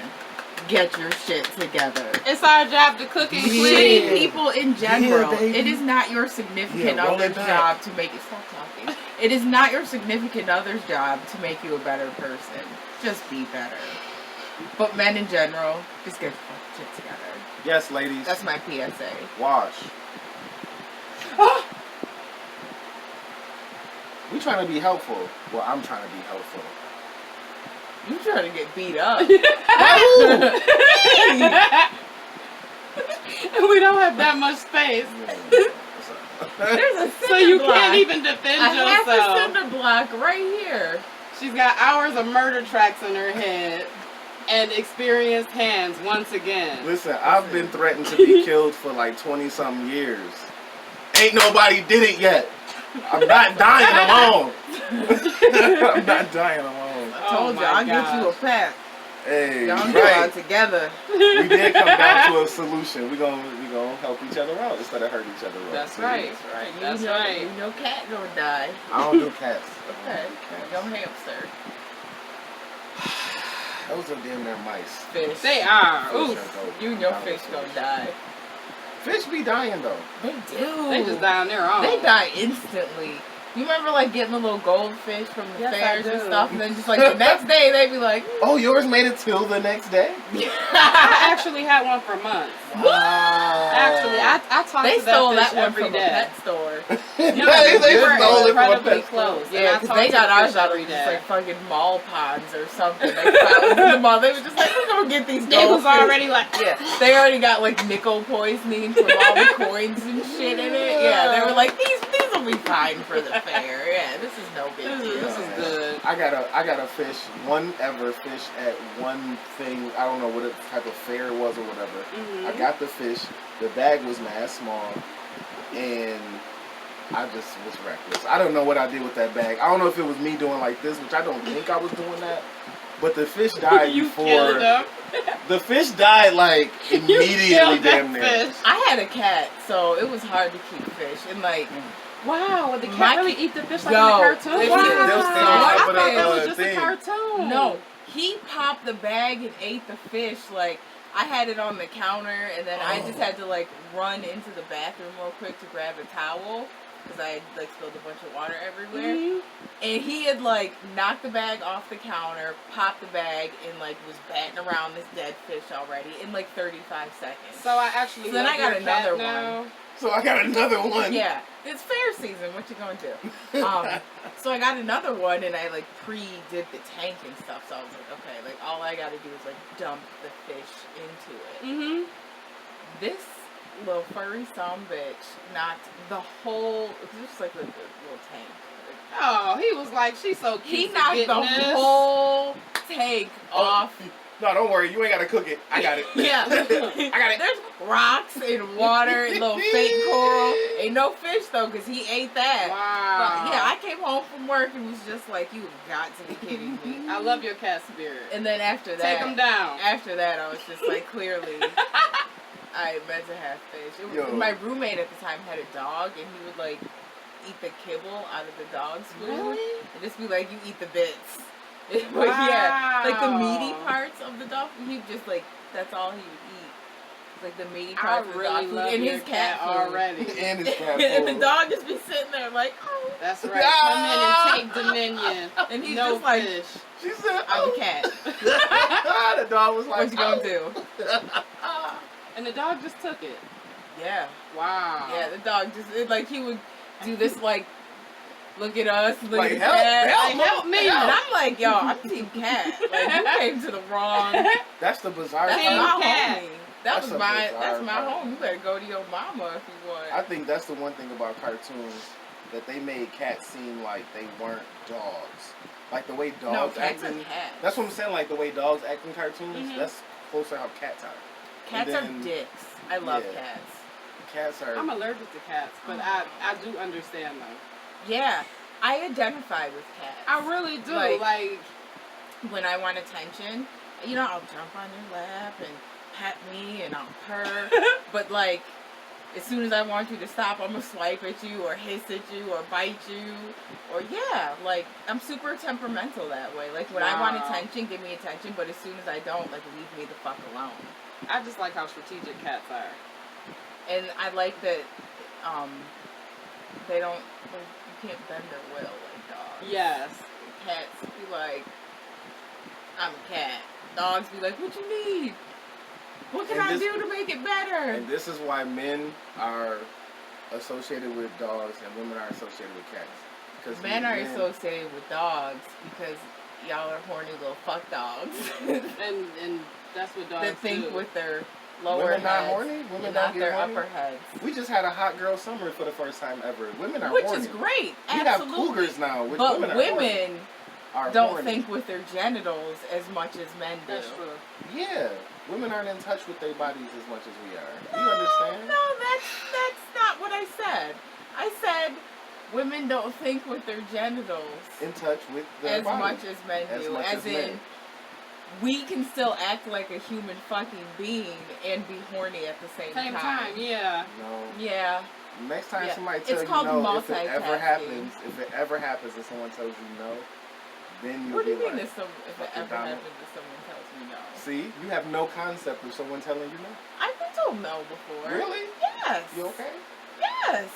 Get your shit together. It's our job to cook and Yeah. clean. Shitty people in general. Yeah, baby. It is not your significant Yeah, roll other's it back. job to make it. Stop talking. It is not your significant other's job to make you a better person. Just be better. But men in general, just get your fucking shit together. Yes, ladies. That's my PSA. Wash. We trying to be helpful. Well, I'm trying to be helpful. You trying to get beat up. We don't have that much space, There's a so you cinder block. can't even defend I have a yourself. cinder block right here. She's got hours of murder tracks in her head and experienced hands once again. Listen, I've been threatened to be killed for like 20-something years. Ain't nobody did it yet. I'm not dying alone. I'm not dying alone. I told Oh you, my I'll get you a gosh. pack. Hey, Y'all go out right. together. We did come down to a solution. We gonna help each other out instead of hurt each other out. That's See? right. Right, you That's know, right. You know cat gonna die. I don't do cats. Okay. Go hamster. Those are damn near mice. Fish. They are. Fish Oof. are dope. You and your fish gonna die. Fish be dying though. They do. They just die on their own. They die instantly. You remember like getting a little goldfish from the Yes, I fairs and do. stuff, and then just like the next day they'd be like, Oh, yours made it till the next day? I actually had one for months. Wow. Actually, I talked they to stole that that fish one every from a day. pet store. No, they we were stole it from a incredibly pet store. close. and I Yeah, because talked they to got the ours fish out of every just day. like fucking mall ponds or something. They found in the mall. They were just like, we're gonna get these They was goldfish. already like, Yeah, they already got like nickel poisoning from all the coins and shit in it. Yeah, they were like, these will be fine for the fair. Yeah, this is no big deal. This is good. I got a fish, one ever fish at one thing, I don't know what type of fair it was or whatever. I got the fish, the bag was mad small, and I just was reckless. I don't know what I did with that bag. I don't know if it was me doing like this, which I don't think I was doing that. But the fish died You before. killed them. The fish died like You immediately, killed that damn near. fish. I had a cat, so it was hard to keep fish. And like, Wow, would the My cat really eat the fish like No. in the cartoon? They'll Wow. stand I up thought with that a, was just thing. a cartoon. no, he popped the bag and ate the fish. Like, I had it on the counter, and then I just had to like run into the bathroom real quick to grab a towel because I had like spilled a bunch of water everywhere. Mhm. And he had like knocked the bag off the counter, popped the bag, and like was batting around this dead fish already in like 35 seconds. So I actually So then love I got your cat another now. So I got another one. Yeah, it's fair season. What you gonna do? So I got another one, and I like pre-did the tank and stuff. So I was like, okay, like all I gotta do is like dump the fish into it. Mhm. This little furry bitch knocked the whole. It was just like a little tank. Oh, he was like, she's so cute. He for knocked the getting this. whole tank off. No, don't worry. You ain't got to cook it. I got it. Yeah. I got it. There's rocks and water and little fake coral. Ain't no fish though, because he ate that. Wow. But, yeah, I came home from work and was just like, you've got to be kidding me. I love your cat spirit. And then after that, Take him down. After that, I was just like, clearly, I meant to have fish. It was, Yo. my roommate at the time had a dog, and he would like eat the kibble out of the dog's food. Really? And just be like, you eat the bits. But yeah, like the meaty parts of the dog, he just like, that's all he would eat. It's like the meat he I tries for the dog really food love and your his cat food. already. And his cat And the food. dog just be sitting there like, oh. That's right. Come in and take dominion. And he's No just like, fish. She said, I'm oh. the cat. The dog was like, What you gonna do? And the dog just took it. Yeah. Wow. Yeah, the dog just, like, he would do this, like, look at us, look Like, at the help, cat. help, Like, help me. And I'm like, yo, I'm team cat. Like, you came to the wrong. That's the bizarre That's Team part. my cat. homie. That's a That's bizarre my part. home. You better go to your mama if you want. I think that's the one thing about cartoons, that they made cats seem like they weren't dogs. Like the way no, dogs cats act are in... cats. That's what I'm saying, like the way dogs act in cartoons, Mhm. that's closer how cats are. Cats And then- are dicks. I love yeah. cats. Cats are... I'm allergic to cats, but I do understand them. Yeah, I identify with cats. I really do. Like- Like When I want attention, you know, I'll jump on your lap and pat me and I'll purr. But like, as soon as I want you to stop, I'm gonna swipe at you or hiss at you or bite you. Or yeah, like I'm super temperamental that way. Like when I want Wow. attention, give me attention. But as soon as I don't, like leave me the fuck alone. I just like how strategic cats are. And I like that they don't, like, you can't bend their will like dogs. Yes. Cats be like, I'm a cat. Dogs be like, what you need? What can And I this- do to make it better? And this is why men are associated with dogs and women are associated with cats. Because Men are associated with dogs because y'all are horny little fuck dogs And that's what dogs that think do. with their lower Women not heads horny? Women and not not their get horny? upper heads. We just had a hot girl summer for the first time ever. Women are Which horny. is great. We have Absolutely. cougars now. Which But women, women are don't horny. think with their genitals as much as men do. That's true. Yeah, women aren't in touch with their bodies as much as we are. You understand? No, that's not what I said. I said women don't think with their genitals In touch with their as bodies. much as men As do. much As as in, men. we can still act like a human fucking being and be horny at the same Time, yeah. No. Yeah. Next time Yeah. somebody It's tells you called no, if it ever multitasking. happens, and someone tells you no, then you What do you be mean like, if it fucking ever Donald. happens if someone tells me no? see, you have no concept of someone telling you no. I've been told no before. Really? Yes. You okay? Yes.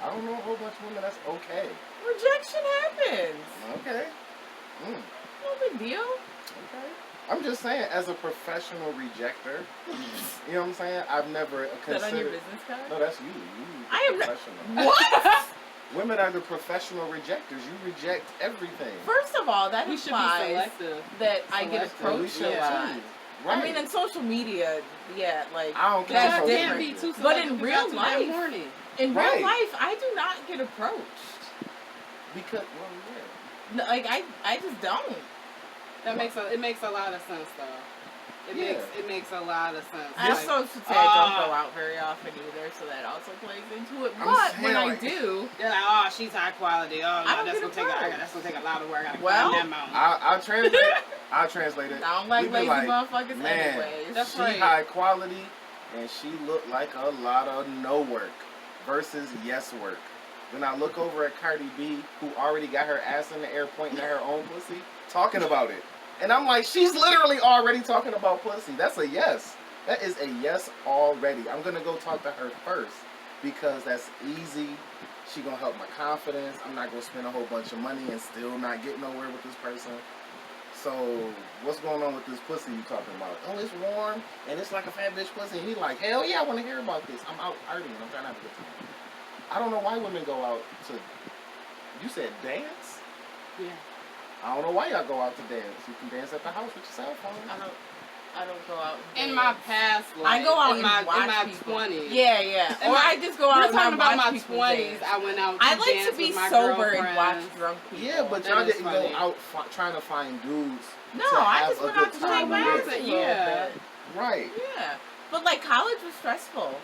I don't know a whole bunch of women that's okay. Rejection happens. Okay. Mm. No big deal. Okay. I'm just saying, as a professional rejecter, you know what I'm saying? I've never Is that on your considered. business card? No, that's you. You I am not- professional. What? Women are the professional rejectors. You reject everything. First of all, that We should be implies selective. that I get Selective. And we approached should a lot. too. Right. I mean, in social media, yeah, like I don't that's care. Y'all That's can't different. be too But selective in because real y'all too damn life- horny. In Right. real life, I do not get approached. because, well, yeah. No, like I just don't. That makes a lot of sense though. Yeah. It makes a lot of sense. I Like, also should say I don't go out very often either, so that also plays into it. I'm But saying, when I like- do, they're like, oh, she's high quality. Oh I no, don't that's get gonna take approached. that's gonna take a lot of work. I gotta Well, climb that mountain. I'll translate. I'll translate it. I don't like We be lazy like, motherfuckers man, anyways. That's she right. high quality, and she looked like a lot of no work versus yes work. Then I look over at Cardi B, who already got her ass in the air pointing at her own pussy, talking about it. And I'm like, she's literally already talking about pussy. That's a yes. That is a yes already. I'm going to go talk to her first because that's easy. She going to help my confidence. I'm not going to spend a whole bunch of money and still not get nowhere with this person. So, what's going on with this pussy you talking about? Oh, it's warm and it's like a fat bitch pussy. And he like, hell yeah, I want to hear about this. I'm out partying. I'm trying to have a good time. I don't know why women go out to, you said dance? Yeah. I don't know why y'all go out to dance. You can dance at the house with your cell phone. I don't go out. And In my past life, I go out in my and watch in my people. 20s. Yeah, yeah. In Or my- I just go out We're and I talking about watch my people 20s. dance. I went out. To I like dance to be with my sober and watch girlfriends. drunk people. Yeah, but That y'all is didn't funny. go out trying to find dudes. No, to I have just a went good out to time shake my with. ass a little Yeah. bit. Right. Yeah. But like college was stressful.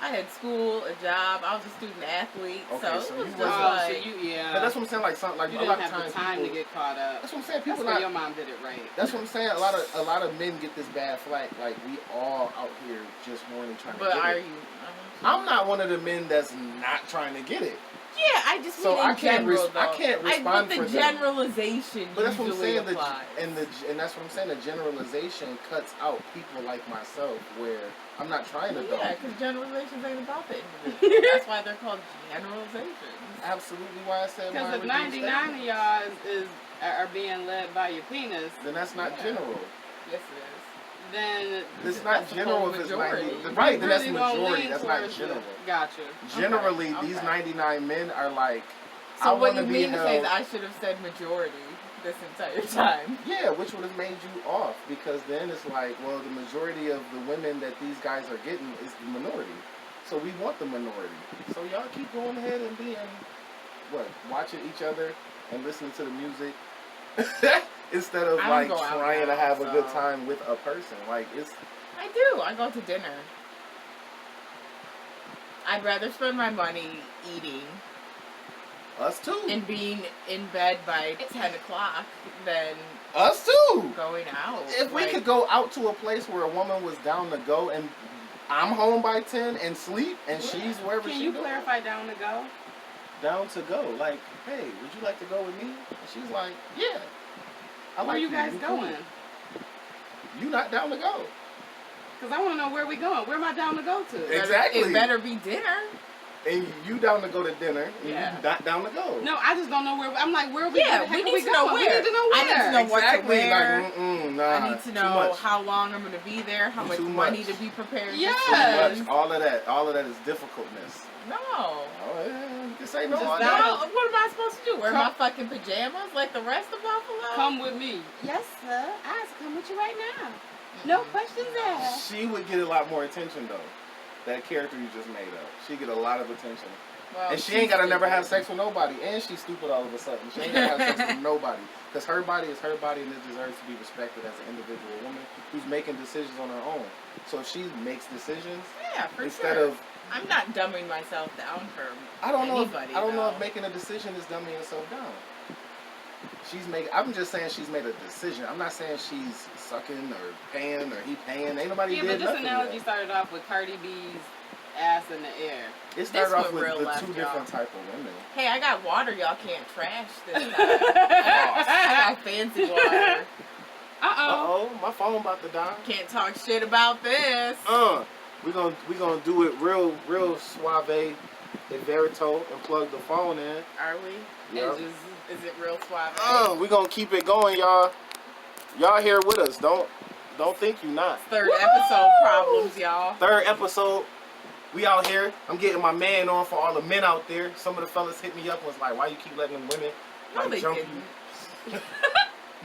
I had school, a job. I was a student athlete, Okay, so so it was you just wasn't- like so yeah. But that's what I'm saying. Like something like you a didn't lot of have times the time people, to get caught up. That's what I'm saying. That's People where not. your mom did it right. That's what I'm saying. A lot of men get this bad flack. Like we all out here just horny trying But to get are it. you? I'm not one of the men that's not trying to get it. Yeah, I just So mean in general, though. I can't respond but for the them. generalization But that's what I'm usually saying. applies. And that's what I'm saying. The generalization cuts out people like myself, where I'm not trying to. Yeah, because generalizations ain't about the individual. That's why they're called generalizations. Absolutely, why I said. Because if 99 of y'all are being led by your penis, then that's not general. Yes, it is. Then it's not general if it's 90. Majority. Right, then that's really gonna majority. lean That's not towards general. Gotcha. Generally, Okay. these 99 men are like. So I what you wanna be mean to say is held- I should have said majority this entire time? Yeah, which would have made you off, because then it's like, well, the majority of the women that these guys are getting is the minority. So we want the minority. So y'all keep going ahead and being, watching each other and listening to the music instead of I don't like go out trying to now, have a good so- time with a person. Like it's. I do. I go to dinner. I'd rather spend my money eating Us too. and being in bed by 10 o'clock than Us too. going out. If we could go out to a place where a woman was down to go and I'm home by 10 and sleep and she's wherever Can she you goes. clarify down to go? Down to go. Like, hey, would you like to go with me? And she's like, yeah. Where you guys You cool. going? You not down to go. Because I want to know where we going. Where am I down to go to? Exactly. It better be dinner. And you down to go to dinner. And Yeah. you not down to go. No, I just don't know where. I'm like, where are we? Yeah, where the heck we are need to know going? where. We need to know I where. need to know what to Exactly. wear. Like, nah. I need to too know much. how long I'm going to be there, how much Too money much. to be prepared Yeah. to Too spend. much. All of that is difficultness. No. Oh, yeah. You can say no Just on that- that. No, what am I supposed to do? Wear Come- my fucking pajamas like the rest of Buffalo? Come with me. Yes, sir. I have to come with you right now. No questions asked. She would get a lot more attention though. That character you just made up. She get a lot of attention. Well, And she ain't gotta she's never have stupid. sex with nobody. And she's stupid all of a sudden. She ain't gotta have sex with nobody. Because her body is her body and it deserves to be respected as an individual woman who's making decisions on her own. So if she makes decisions, Yeah, for instead sure. of I'm not dumbing myself down for I don't know anybody. if though. making a decision is dumbing yourself down. I'm just saying she's made a decision. I'm not saying she's sucking or paying or he paying. Ain't nobody Yeah, did but this nothing analogy yet. started off with Cardi B's ass in the air. It started This off one with real the left, two y'all. different type of women. Hey, I got water y'all can't trash this time. I got fancy water. Uh-oh, my phone about to die. Can't talk shit about this. We gonna do it real suave and verito and plug the phone in. Are we? Yep. Is it real suave? We gonna keep it going, y'all. Y'all here with us. Don't think you not. Third episode problems, y'all. Third episode. We out here. I'm getting my man on for all the men out there. Some of the fellas hit me up and was like, why you keep letting them women No, like they jump didn't. you?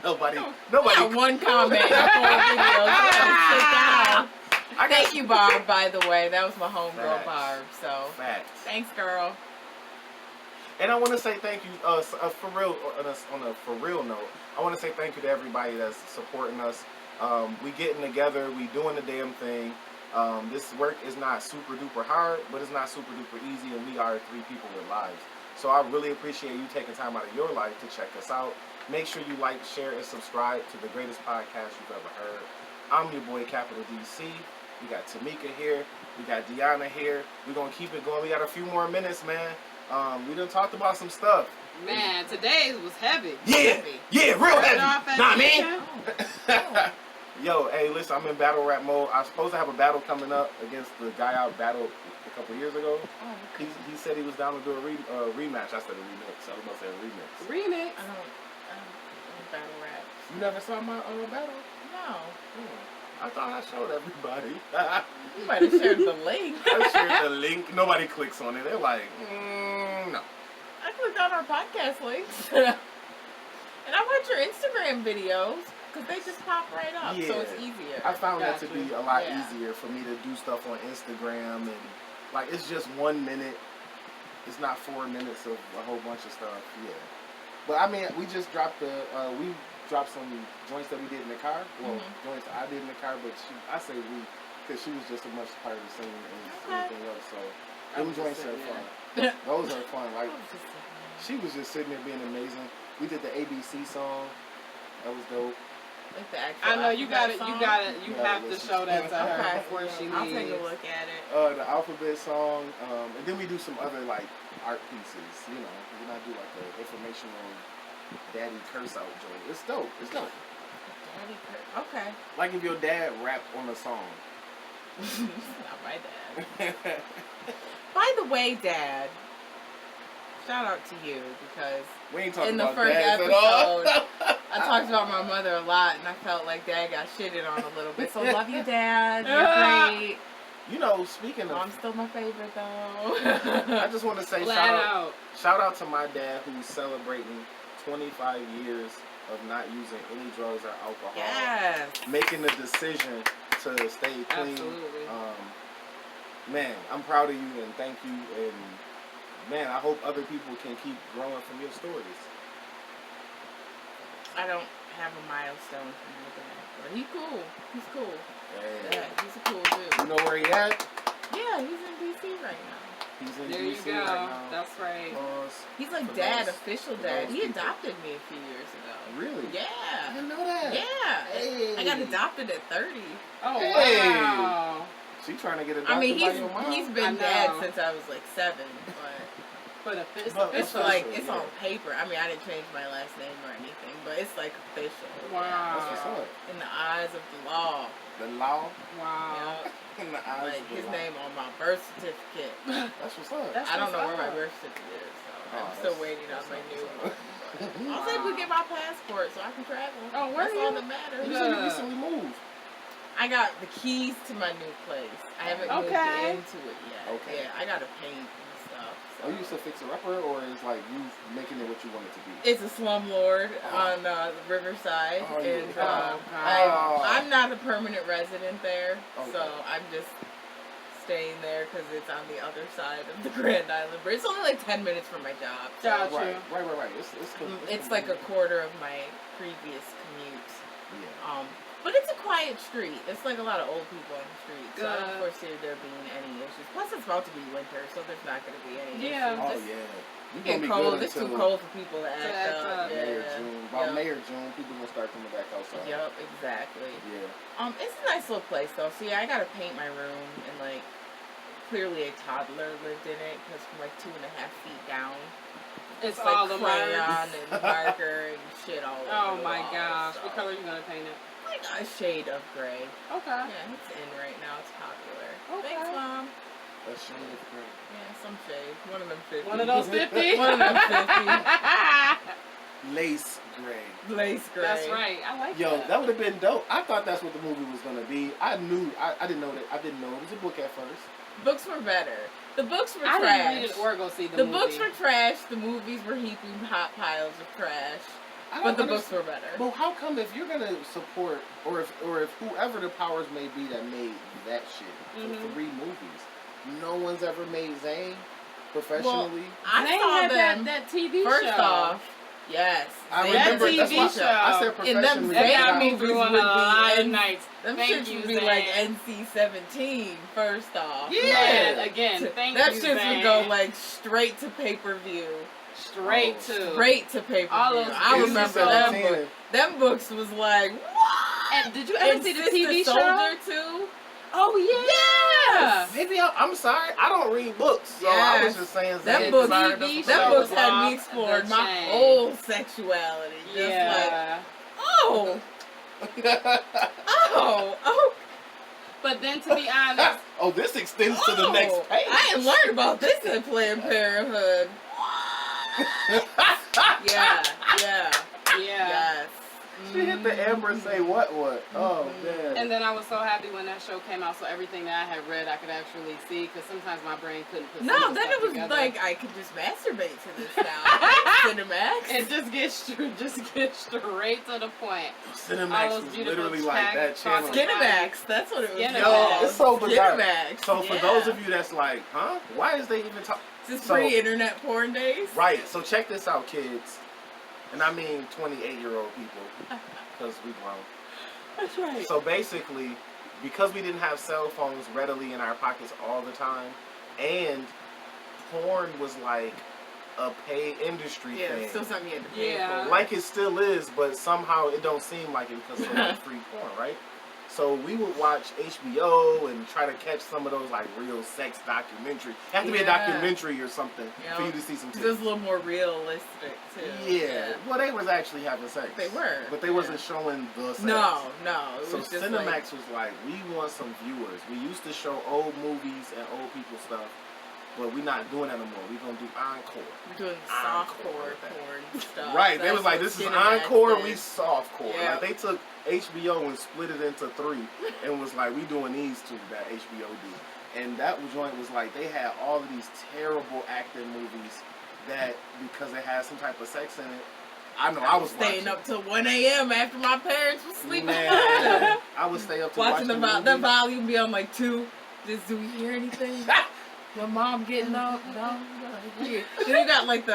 Nobody. Not one comment on the video. Thank you, Barb, by the way. That was my homegirl, Facts. Barb. So, Facts. thanks, girl. And I want to say thank you, for real, on a for real note, I want to say thank you to everybody that's supporting us. We getting together, we doing the damn thing. This work is not super duper hard, but it's not super duper easy, and we are 3 people with lives. So I really appreciate you taking time out of your life to check us out. Make sure you like, share, and subscribe to the greatest podcast you've ever heard. I'm your boy, Capital DC. We got Tamika here. We got Deanna here. We're going to keep it going. We got a few more minutes, man. We done talked about some stuff. Man, today's was heavy. Yeah, real Started off heavy. at Nah, 10. man. Yo, hey, listen, I'm in battle rap mode. I was supposed to have a battle coming up against the guy I battled a couple years ago. Oh, He said he was down to do a rematch. I said a remix. I was going to say a remix. Remix. I don't battle rap. You never saw my battle? No. I thought I showed everybody. You might have shared the link. I shared the link. Nobody clicks on it. They're like, no. I clicked on our podcast links. And I watch your Instagram videos because they just pop right up. So it's easier. I found that to Gotcha. be a lot Yeah. easier for me to do stuff on Instagram, and like it's just 1 minute. It's not 4 minutes of a whole bunch of stuff. Yeah. But I mean, we just dropped we dropped some joints that we did in the car. Well, joints I did in the car, but I say we, because she was just as much part of the scene as anything else. So them joints are fun. Those are fun. Like she was just sitting there being amazing. We did the ABC song. That was dope. Like the actual I know you got it. alphabet song? You have to show that to her Okay. before she leaves. I'll take a look at it. The alphabet song, and then we do some other like art pieces. You know, we're not do like an informational daddy curse out joint. It's dope. It's dope. Daddy okay. Like if your dad rapped on a song. Not my dad. By the way, Dad, shout out to you because We ain't talking in the about first dads episode, at all. I talked about my mother a lot, and I felt like Dad got shitted on a little bit. So love you, Dad. You're great. You know, speaking of, Mom's still my favorite though. I just want to say shout out to my dad who's celebrating 25 years of not using any drugs or alcohol. Yes. Making the decision to stay clean. Absolutely. Man, I'm proud of you and thank you. And man, I hope other people can keep growing from your stories. I don't have a milestone for my dad, but he's cool. He's cool. Hey. Yeah, he's a cool dude. You know where he at? Yeah, he's in DC right now. He's in There DC you go. right now. That's right. He's like For dad, those- official for dad. those He people. adopted me a few years ago. Really? I Yeah. didn't know that. Yeah. Hey. I got adopted at 30. Oh Hey. wow. She trying to get adopted I mean, by your mom. he's I been know. dad since I was like 7, but But it's But it's official. like official, it's yeah. on paper. I mean, I didn't change my last name or anything, but it's like official. Wow. That's what's up. In the eyes of the law. The law Wow. Yeah. in the eyes Like of the his law. name on my birth certificate. That's what's up. That's I don't know where what's my up. birth certificate is, so Oh, I'm still that's- waiting on that's my not new what's one. up. But I was able to get my passport so I can travel. Oh, where That's you? all that matters. You said you recently moved. I got the keys to my new place. I haven't Okay. moved into it yet. Okay. Yeah, I got to paint and stuff. So. Are you a fixer-upper, or is like you making it what you want it to be? It's a slumlord on the Riverside, Oh, yeah. and Oh, God. I'm not a permanent resident there, Okay. so I'm just staying there because it's on the other side of the Grand Island Bridge. It's only like 10 minutes from my job. So Gotcha. Right. it's like a quarter of my previous commute. Yeah. But it's a quiet street. It's like a lot of old people on the street, so I don't Good. foresee there being any issues. Plus, it's about to be winter, so there's not going to be any Yeah. issues. Oh It's yeah. You getting cold. It's too cold for people to act act up. up. Yeah. May or June. About Yep. May or June, people gonna start coming back outside. Yep, exactly. Yeah. It's a nice little place though. So yeah, I gotta paint my room, and like clearly a toddler lived in it because from like 2.5 feet down, It's like all the crayon marks. and marker and shit all over. Oh the my walls, gosh. so. What color are you gonna paint it? Like a shade of gray. Okay. Yeah, it's in right now. It's popular. Okay. Thanks, Mom. That shade of gray. Yeah, some shade. One of them 50. One of those 50? One of them 50. Lace gray. Lace gray. That's right. I like Yo, that. that would have been dope. I thought that's what the movie was gonna be. I knew. I didn't know that. I didn't know it was a book at first. Books were better. The books were I trash. didn't read it or go see the The movie. books were trash. The movies were heaping hot piles of trash. I But don't the books understand- were better. But how come if you're gonna support, or if whoever the powers may be that made that shit for Mhm. 3 movies, no one's ever made Zane professionally. I They saw had them. that TV First show. off, yes. I They- remember TV that's why show. I said In them professionally. That Zane got me movies through on would a be lot of in- nights. Them Thank shits you, would be Zane. like NC-17, first off. Yeah. Again, thank that you, shit Zane. would go like straight to pay-per-view. straight Oh, to. Straight to pay-per-view. All those I movies remember are them 17. books. Them books was like, what? And did you ever And see the Sister TV Soldier show? too? Oh yeah. Maybe I'm sorry. I don't read books, so I was Yes. just saying Them Zane books- desired TV us show Them to books was had off me exploring the my chain. whole sexuality. Just like, Yeah. oh, oh. But then to be honest, Oh, this extends to the next page. I didn't learn about this at Planned Parenthood. Yeah. yeah. Yes. She hit the Amber and say what? Oh man. And then I was so happy when that show came out, so everything that I had read, I could actually see, because sometimes my brain couldn't put some No, of the then stuff it was together. like I could just masturbate to this now. Cinemax. It just gets straight to the point. All Cinemax those was beautiful literally like that tracks channel. talking- Skinemax. That's what it was. Skinemax. called. Yo, it's so bizarre. Skinemax. So for yeah. those of you that's like, huh? Why is they even talking? This so- pre-internet porn days. Right. So check this out, kids. And I mean 28-year-old people, because we grown. That's right. So basically, because we didn't have cell phones readily in our pockets all the time, and porn was like a paid industry Yeah, thing. it's still something you had to pay Yeah. for. Like it still is, but somehow it don't seem like it because it's so much free porn, right? So we would watch HBO and try to catch some of those like real sex documentary. It have to be a Yeah. documentary or something You for know, you to see some It's titties. just a little more realistic too. Yeah. Well, they was actually having sex. They were, But they wasn't showing the sex. No. It So was just Cinemax like, was like, we want some viewers. We used to show old movies and old people stuff, but we're not doing that no more. We're going to do encore. we're doing Encore softcore with that. porn stuff. Right. They That's was like, what this is Cinemax encore, is. we softcore. Yeah. Like, they took HBO and split it into 3 and was like, we doing these 2 that HBO do. And that joint was like, they had all of these terrible acting movies that, because it had some type of sex in it, I know I was staying watching. up till 1 a.m. after my parents was sleeping. Man, I would stay up to Watching the movies. volume be on like 2. Just, do we hear anything? Your mom getting up? No. Then you got like the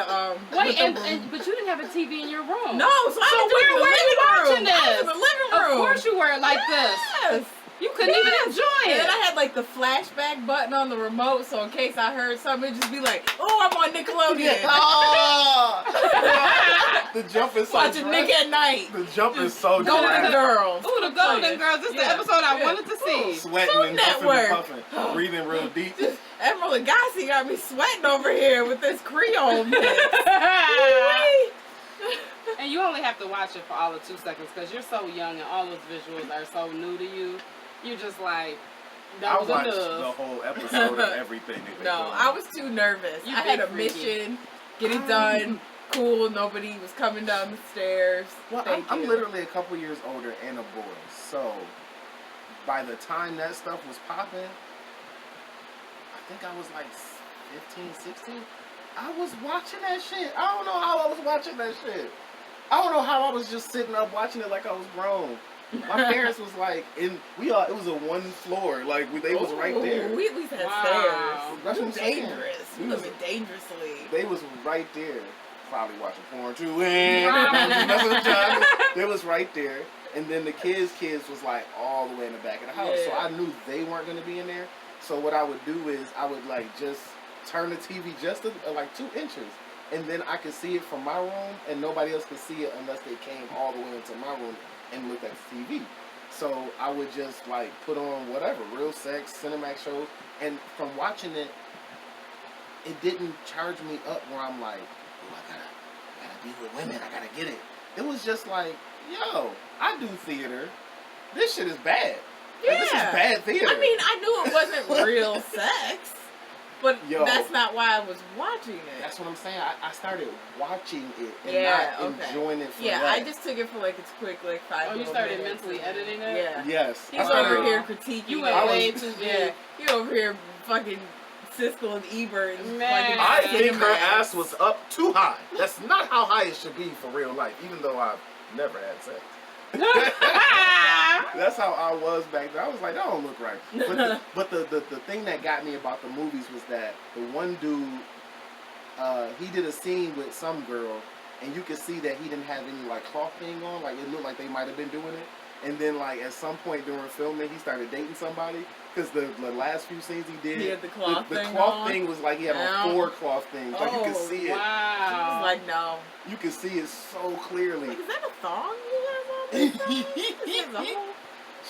Wait, with the- but you didn't have a TV in your room. no, so I was where in the were you living watching room. I was this? in the living Of room. course you were like this. Yes. You couldn't even enjoy And it. then I had like the flashback button on the remote, so in case I heard something, it'd just be like, "Oh, I'm on Nickelodeon." Oh! The jump is so Watching drastic. Nick at Night. The jump is so Golden drastic. Girls. Ooh, the Golden Girls. This is the Yeah. episode I Yeah. wanted to see. Sweating Food and puffing Network. and puffing. Breathing real deep. Admiral Lagasse got me sweating over here with this Creole mix. And you only have to watch it for all of 2 seconds because you're so young and all those visuals are so new to you. You're just like, that I was watched the enough. whole episode of everything. That they No, did. I was too nervous. You I had a big freaky. mission, get it done, cool, nobody was coming down the stairs. Well, Thank I'm you. literally a couple years older and a boy. So, by the time that stuff was popping, I think I was like 15, 16. I was watching that shit. I don't know how I was watching that shit. I don't know how I was just sitting up watching it like I was grown. My parents was like, it was a 1 floor. Like, they was right there. We at least had Wow. stairs. That's what I'm saying. Dangerous. We We was- living dangerously. They was right there. Probably watching porn too. And they was right there. And then the kids was like all the way in the back of the house. So Yeah. I knew they weren't going to be in there. So what I would do is I would like just turn the TV just like 2 inches. And then I could see it from my room and nobody else could see it unless they came all the way into my room and looked at the TV. So I would just like put on whatever, real sex, Cinemax shows. And from watching it, it didn't charge me up where I'm like, oh, I gotta be with women, I gotta get it. It was just like, yo, I do theater. This shit is bad. Like, this is Yeah. bad theater. I mean, I knew it wasn't real sex, but Yo. that's not why I was watching it. That's what I'm saying. I started watching it and Yeah, not okay. enjoying it for Yeah, that. I just took it for like its quick, like 5 Oh, you little started minutes. mentally editing it? Yeah. Yes. He's I over started, here critiquing. You went it. way too Yeah, deep. he over here fucking Siskel and Ebert. And Man. fucking I think her Cinemax. ass was up too high. That's not how high it should be for real life, even though I've never had sex. That's how I was back then. I was like, that don't look right. But the thing that got me about the movies was that the one dude, he did a scene with some girl, and you could see that he didn't have any like cloth thing on. Like it looked like they might have been doing it. And then like at some point during filming, he started dating somebody because the last few scenes he did, He had the cloth the thing cloth on? thing was like he had on No. 4 cloth things. Like you could Oh, see it. I Wow. was like, no. You could see it so clearly. Like, is that a thong you have on? This time? Is it the whole-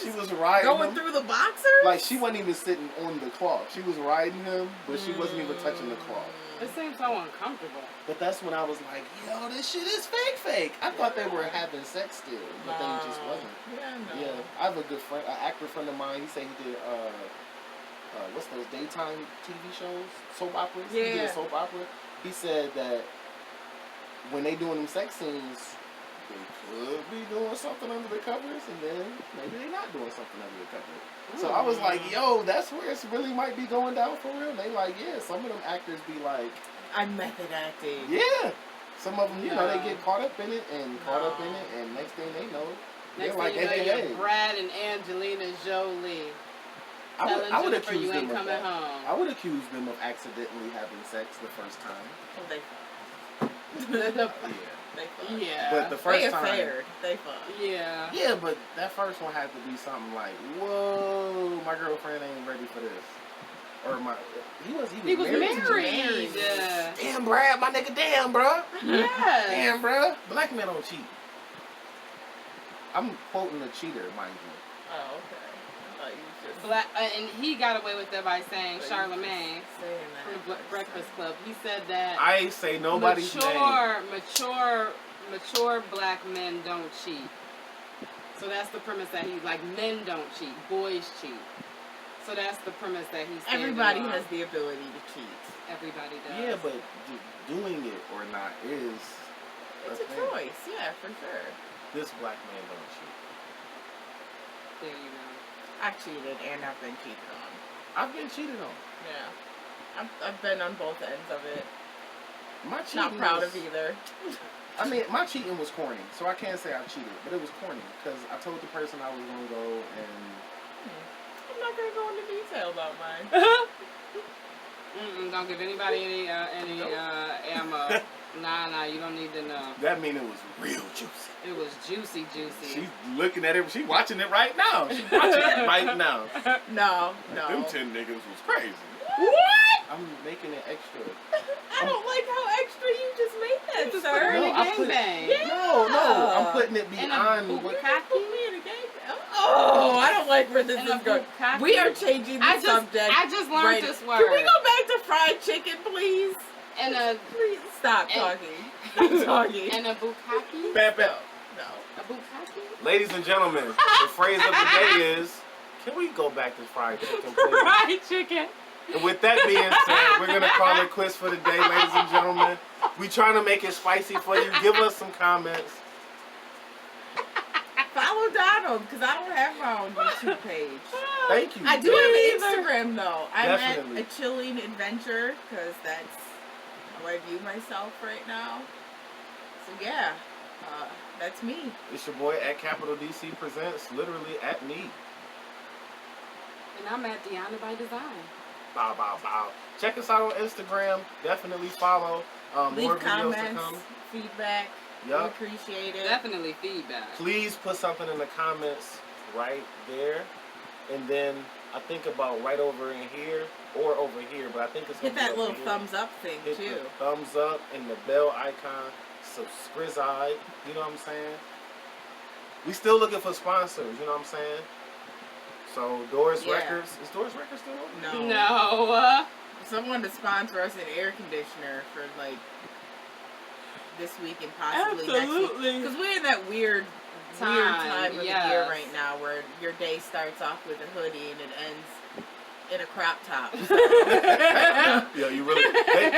She was riding going him. through the boxers? Like she wasn't even sitting on the cloth. She was riding him, but she wasn't even touching the cloth. It seems so uncomfortable. But that's when I was like, yo, this shit is fake. I thought they were having sex still, but they just wasn't. Yeah, no. Yeah, I have a good friend, an actor friend of mine. He said he did what's those daytime TV shows, soap operas. He did Yeah. a soap opera. He said that when they doing them sex scenes, they could be doing something under the covers, and then maybe they're not doing something under the covers. So I was like, yo, that's where it really might be going down for real. They like, yeah, some of them actors be like, I'm method acting. yeah. Some of them, you know, they No. get caught up in it and caught up in it, and next thing they know, Next they're like, thing you know, hey, you're hey, hey. Brad and Angelina Jolie. I would Jennifer accuse you them ain't of coming that. home. I would accuse them of accidentally having sex the first time. Oh, they Yeah. They fucked. Yeah. But the first They time, affared. They fucked. Yeah. yeah, but that first one had to be something like, whoa, my girlfriend ain't ready for this. Or he was He was married. Damn, Brad, my nigga, damn, bruh. Yes. Damn, bruh. Black men don't cheat. I'm quoting a cheater, mind you. Oh, okay. I thought you was just Black, and he got away with that by saying But Charlemagne saying from the that. Breakfast Club. He said that I ain't say nobody's name. mature black men don't cheat. So that's the premise that he like. Men don't cheat, boys cheat. So that's the premise that he's. Everybody has the ability to cheat. Everybody does. Yeah, but doing it or not is It's a thing. choice, yeah, for sure. This black man don't cheat. There you go. I've cheated and I've been cheated on. I've been cheated on. Yeah. I've been on both ends of it. My cheating Not proud was, of either. I mean, my cheating was corny, so I can't say I cheated, but it was corny because I told the person I was gonna go and. I'm not gonna go into detail about mine. Don't give anybody any ammo. Nah, you don't need to know. That mean it was real juicy. It was juicy. She's looking at it. She's watching it right now. She's watching it right now. No. Them 10 niggas was crazy. What? I'm making it extra. I don't like how extra you just made that, just sir. put her in No, a I put- gangbang. No, I'm putting it And beyond a what. bukkake. Put me in a game. Oh, I don't like where this And is a going. bukkake. We are changing the subject. I just learned right. this word. Can we go back to fried chicken, please? And a Please stop And- talking. Stop talking. and a bukkake. Bam, bam. No. A bukkake. Ladies and gentlemen, the phrase of the day is, can we go back to fried chicken, please? Fried chicken. And with that being said, we're going to call it quits for the day, ladies and gentlemen. We trying to make it spicy for you. Give us some comments. Follow Donald, because I don't have my own YouTube page. Thank you. I do Me have an Instagram, though. I'm Definitely. at A Chilling Adventure, because that's how I view myself right now. So, yeah, that's me. It's your boy at Capital DC Presents, literally at me. And I'm at Deanna by Design. Bow, bow, bow. Check us out on Instagram. Definitely follow. More Leave videos comments, to come. feedback. We Yup. appreciate it. Definitely feedback. Please put something in the comments right there. And then I think about right over in here or over here, but I think it's Hit gonna be that over little here. thumbs up thing, Hit too. the thumbs up and the bell icon. Subscribe. You know what I'm saying? We still looking for sponsors. You know what I'm saying? So Doris Yeah. Records. Is Doris Records still open? No. No. Someone to sponsor us an air conditioner for, like, this week and possibly next Absolutely. week. Because we're in that weird time of the year yes. right now where your day starts off with a hoodie and it ends in a crop top. Yeah, you really.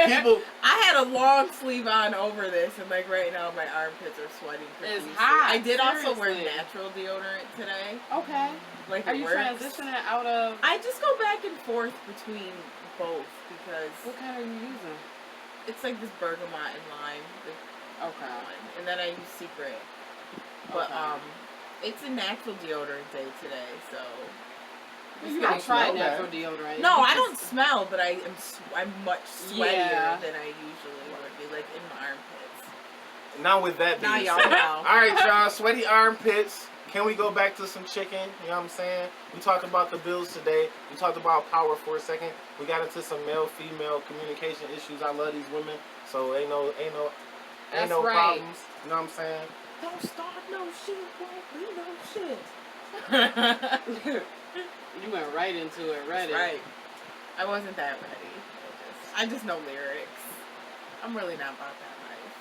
People. I had a long sleeve on over this, and like right now my armpits are sweating It's profusely. hot, I did also wear seriously. natural deodorant today. Okay. Like Are it you works. transitioning out of? I just go back and forth between both because What kind are you using? it's like this bergamot and lime, the Okay. one, and then I use Secret. But Okay. it's a natural deodorant day today, so. You don't can try smell natural bad. deodorant. No, You I just- don't smell, but I'm much sweatier Yeah. than I usually would be, like in my armpits. Now with that Now being y'all said, know. all right, y'all, sweaty armpits. Can we go back to some chicken? You know what I'm saying? We talked about the Bills today. We talked about power for a second. We got into some male-female communication issues. I love these women, so ain't no That's no right. problems. You know what I'm saying? Don't start no shit, won't be no shit. You went right into it, ready. Right. I wasn't that ready. I just know lyrics. I'm really not about that life.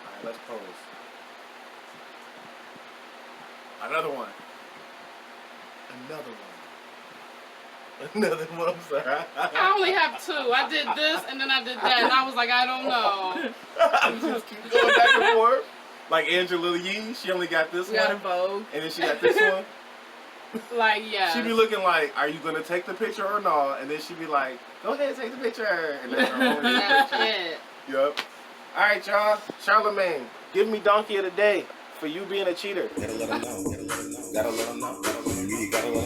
All right, let's pose. Another one. Another one. I'm sorry. I only have two. I did this and then I did that, and I was like, I don't know. I just keep going back and forth. Like Angela Yee, she only got this We got a one, Vogue. and then she got this one. Like, yeah. She be looking like, are you gonna take the picture or not? And then she be like, go ahead, take the picture. And that's her only That's picture. it. Yup. All right, y'all. Charlemagne, give me donkey of the day for you being a cheater. Gotta let 'em know. Gotta let 'em know. You gotta let 'em know.